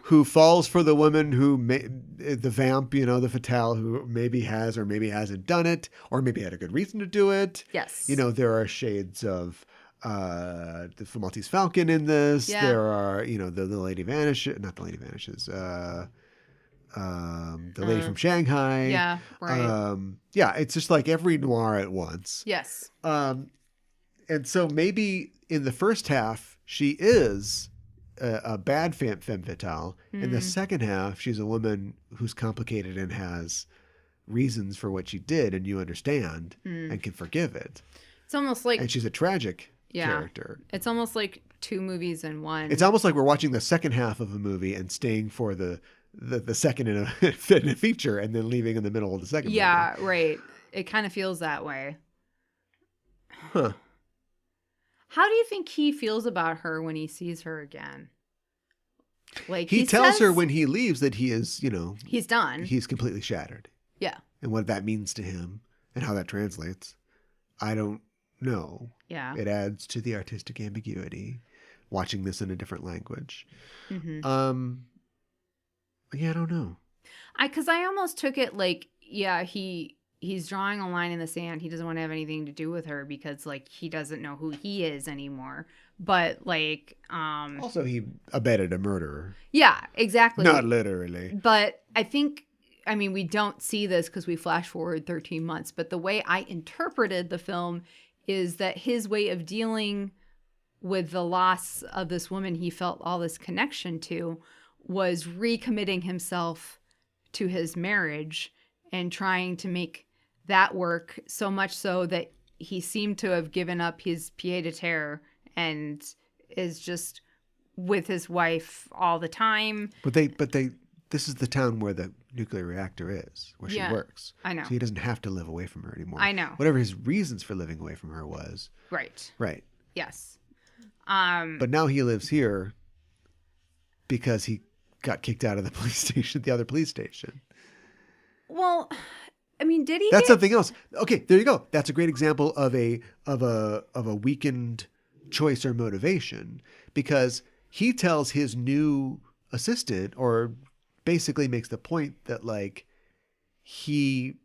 who falls for the woman the vamp, you know, the fatale who maybe has or maybe hasn't done it, or maybe had a good reason to do it.
Yes.
You know, there are shades of the Maltese Falcon in this.
Yeah.
There are, you know, the lady vanishes, not the lady vanishes. The Lady from Shanghai.
Yeah, right.
Yeah, it's just like every noir at once.
Yes.
And so maybe in the first half, she is a bad femme fatale. In the second half, she's a woman who's complicated and has reasons for what she did, and you understand and can forgive it.
It's almost like...
And she's a tragic character.
It's almost like two movies in one.
It's almost like we're watching the second half of a movie and staying for the second in a feature and then leaving in the middle of the second movie.
Right. It kind of feels that way.
Huh.
How do you think he feels about her when he sees her again? Like
he tells her when he leaves that he is, you know...
He's done.
He's completely shattered.
Yeah.
And what that means to him and how that translates, I don't know.
Yeah.
It adds to the artistic ambiguity, watching this in a different language.
Mm-hmm.
Yeah, I don't know.
Because I almost took it like, he's drawing a line in the sand. He doesn't want to have anything to do with her because, like, he doesn't know who he is anymore. But, like...
Also, he abetted a murderer.
Yeah, exactly.
Not literally.
But I think, I mean, we don't see this because we flash forward 13 months. But the way I interpreted the film is that his way of dealing with the loss of this woman he felt all this connection to was recommitting himself to his marriage and trying to make that work, so much so that he seemed to have given up his pied-à-terre and is just with his wife all the time.
But this is the town where the nuclear reactor is, where she works.
I know.
So he doesn't have to live away from her anymore.
I know.
Whatever his reasons for living away from her was.
Right.
Right.
Yes.
But now he lives here because he got kicked out of the police station, the other police station.
Well, I mean, did he?
That's something else. Okay, there you go. That's a great example of a weakened choice or motivation, because he tells his new assistant, or basically makes the point that like he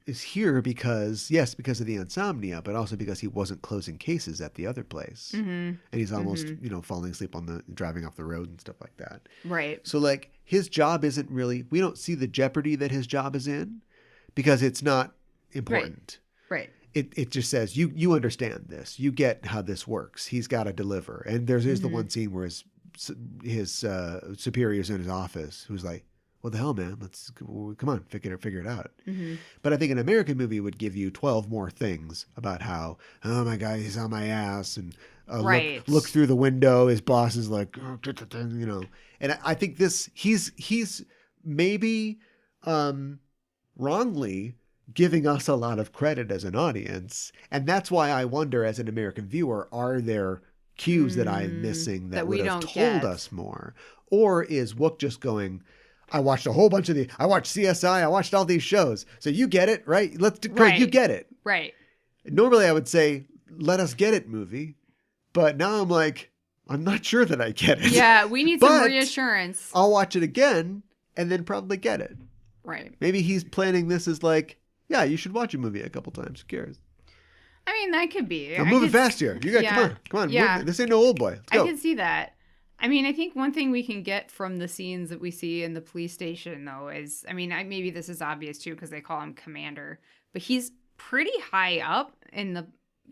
is here because of the insomnia, but also because he wasn't closing cases at the other place.
Mm-hmm.
And he's almost, falling asleep on the driving off the road and stuff like that.
Right.
So like his job isn't really, we don't see the jeopardy that his job is in because it's not important.
Right.
It just says, you understand this. You get how this works. He's got to deliver. And there's the one scene where his superior's in his office who's like, what the hell, man? Come on, figure it out. Mm-hmm. But I think an American movie would give you 12 more things about how, oh my God, he's on my ass, and look through the window. His boss is like, And I think he's maybe wrongly giving us a lot of credit as an audience, and that's why I wonder, as an American viewer, are there cues that I'm missing that would have told us more, or is Wook just going, I watched a whole bunch of I watched CSI, I watched all these shows, so you get it, right? You get it.
Right.
Normally I would say, let us get it, movie. But now I'm like, I'm not sure that I get it.
Yeah, we need some reassurance.
I'll watch it again and then probably get it.
Right.
Maybe he's planning this as like, yeah, you should watch a movie a couple times. Who cares?
I mean, that could be.
I'm moving fast here. You got come on.
Yeah.
This ain't no old boy. Let's go.
I can see that. I mean, I think one thing we can get from the scenes that we see in the police station, though, is, I mean, maybe this is obvious, too, because they call him commander, but he's pretty high up in the,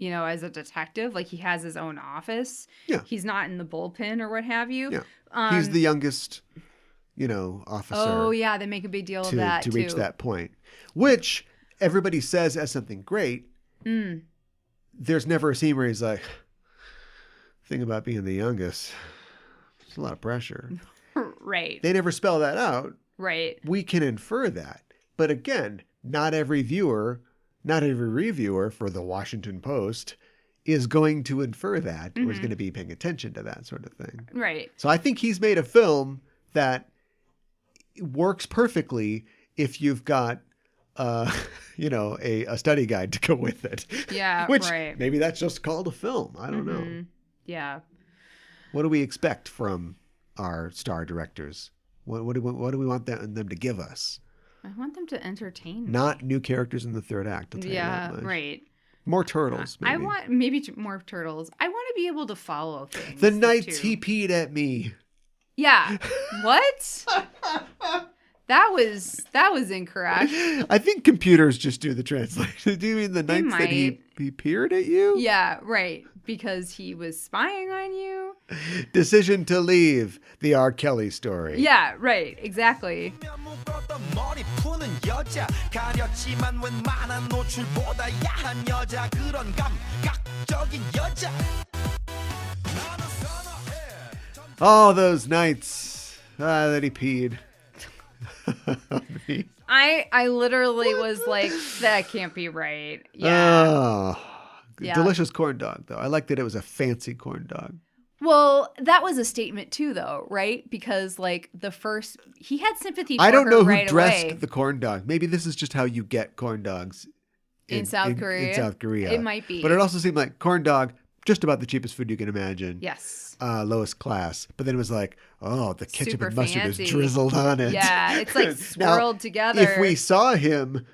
as a detective. Like, he has his own office.
Yeah.
He's not in the bullpen or what have you.
Yeah. He's the youngest, officer.
Oh, yeah. They make a big deal of that,
to reach that point, which everybody says as something great. There's never a scene where he's like, thing about being the youngest, it's a lot of pressure.
Right.
They never spell that out.
Right.
We can infer that. But again, not every reviewer for the Washington Post is going to infer that or is going to be paying attention to that sort of thing.
Right.
So I think he's made a film that works perfectly if you've got a study guide to go with it.
Yeah,
Which
right.
Maybe that's just called a film. I don't know.
Yeah.
What do we expect from our star directors? What do we want them to give us?
I want them to entertain me.
Not new characters in the third act. I'll tell you that much.
Right.
More turtles, maybe.
I want maybe more turtles. I want to be able to follow things.
The nights he peed at me.
Yeah. What? That was incorrect.
I think computers just do the translation. Do you mean the nights that he peered at you?
Yeah, right. Because he was spying on you.
Decision to leave. The R. Kelly story.
Yeah, right. Exactly.
All those nights that he peed.
I literally was like, that can't be right. Yeah.
Oh, delicious corn dog, though. I like that it was a fancy corn dog.
Well, that was a statement too, though, right? Because like he had sympathy for
I don't
her
know
right
who dressed
away.
the corn dog. Maybe this is just how you get corn dogs
in South Korea.
In South Korea,
it might be.
But it also seemed like corn dog, just about the cheapest food you can imagine.
Yes.
Lowest class. But then it was like, oh, the ketchup
Super
and mustard
fancy.
is drizzled on it.
Yeah, it's like swirled
now,
together.
If we saw him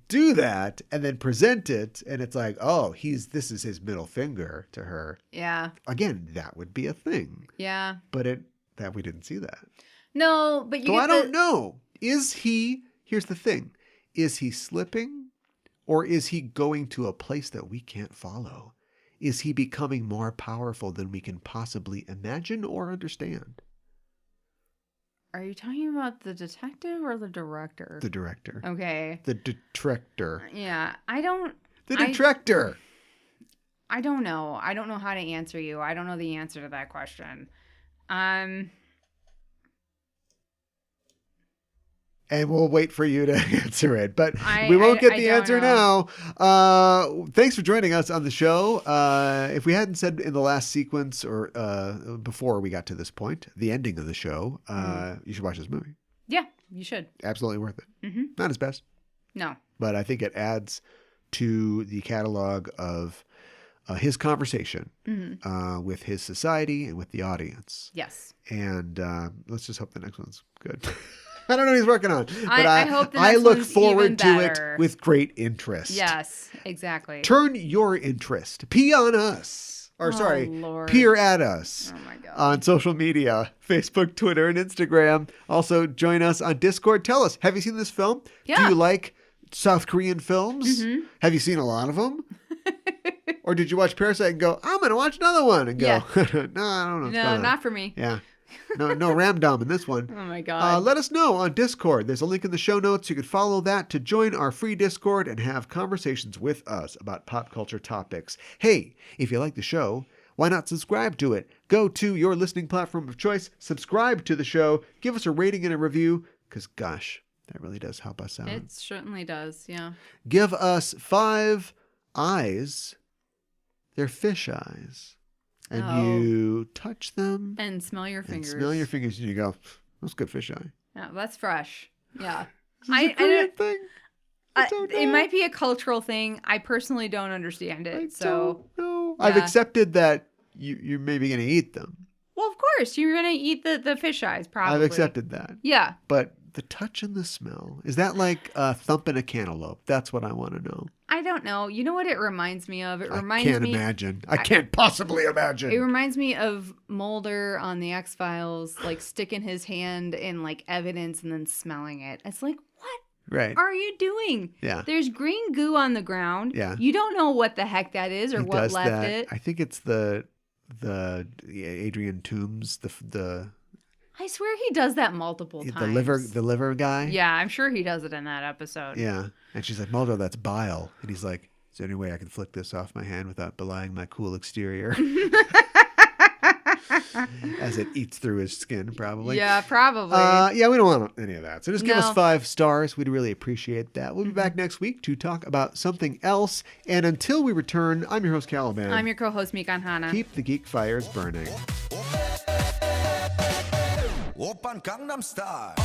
do that and then present it, and it's like, oh, this is his middle finger to her.
Yeah.
Again, that would be a thing.
Yeah.
But we didn't see that.
No, but
I don't know. Here's the thing. Is he slipping, Or is he going to a place that we can't follow? Is he becoming more powerful than we can possibly imagine or understand?
Are you talking about the detective or the director?
The director.
Okay.
The Detrector.
Yeah.
The Detrector.
I don't know. I don't know how to answer you. I don't know the answer to that question.
And we'll wait for you to answer it. But we won't get the answer now. Thanks for joining us on the show. If we hadn't said in the last sequence or before we got to this point, the ending of the show, you should watch this movie.
Yeah, you should.
Absolutely worth it.
Mm-hmm.
Not his best.
No.
But I think it adds to the catalog of his conversation with his society and with the audience.
Yes.
And let's just hope the next one's good. I don't know what he's working on, but
I hope the next
I look
one's
forward
even
to
better.
it with great interest.
Yes, exactly.
Turn your interest. Pee on us. Or
Lord.
peer at us.
Oh my God.
On social media, Facebook, Twitter, and Instagram. Also, join us on Discord. Tell us, have you seen this film?
Yeah.
Do you like South Korean films?
Mm-hmm.
Have you seen a lot of them? Or did you watch Parasite and go, I'm going to watch another one? And go,
Yeah.
no, I don't know what's going on.
Not for me.
Yeah. No Ramdom in this one.
Oh my God.
Let us know on Discord. There's a link in the show notes. You can follow that to join our free Discord and have conversations with us about pop culture topics. Hey, if you like the show, why not subscribe to it? Go to your listening platform of choice, subscribe to the show, give us a rating and a review, because gosh, that really does help us out.
It certainly does, yeah.
Give us 5 eyes. They're fish eyes. And you touch them.
And smell your fingers.
And smell your fingers and you go, that's good fish eye.
Yeah, that's fresh. Yeah.
Is this a Korean thing? I don't know.
It might be a cultural thing. I personally don't understand it.
I don't know.
Yeah.
I've accepted that you're maybe going to eat them.
Well, of course. You're going to eat the fish eyes, probably.
I've accepted that.
Yeah.
But the touch and the smell, is that like thumping a cantaloupe? That's what I want to know.
I don't know. You know what it reminds me of?
I can't imagine. I can't possibly imagine.
It reminds me of Mulder on the X-Files, like sticking his hand in like evidence and then smelling it. It's like, what
Right.
are you doing?
Yeah.
There's green goo on the ground.
Yeah.
You don't know what the heck that is or
He
what
does
left
that.
it.
I think it's the Adrian Toomes, the
I swear he does that multiple times.
the liver guy.
Yeah, I'm sure he does it in that episode.
Yeah. And she's like, Mulder, that's bile. And he's like, is there any way I can flick this off my hand without belying my cool exterior? As it eats through his skin, probably.
Yeah, probably.
Yeah, we don't want any of that. So just give us
No.
5 stars. We'd really appreciate that. We'll be back next week to talk about something else. And until we return, I'm your host, Caliban.
I'm your co-host, Mikan Hana.
Keep the geek fires burning.
오빤 강남스타일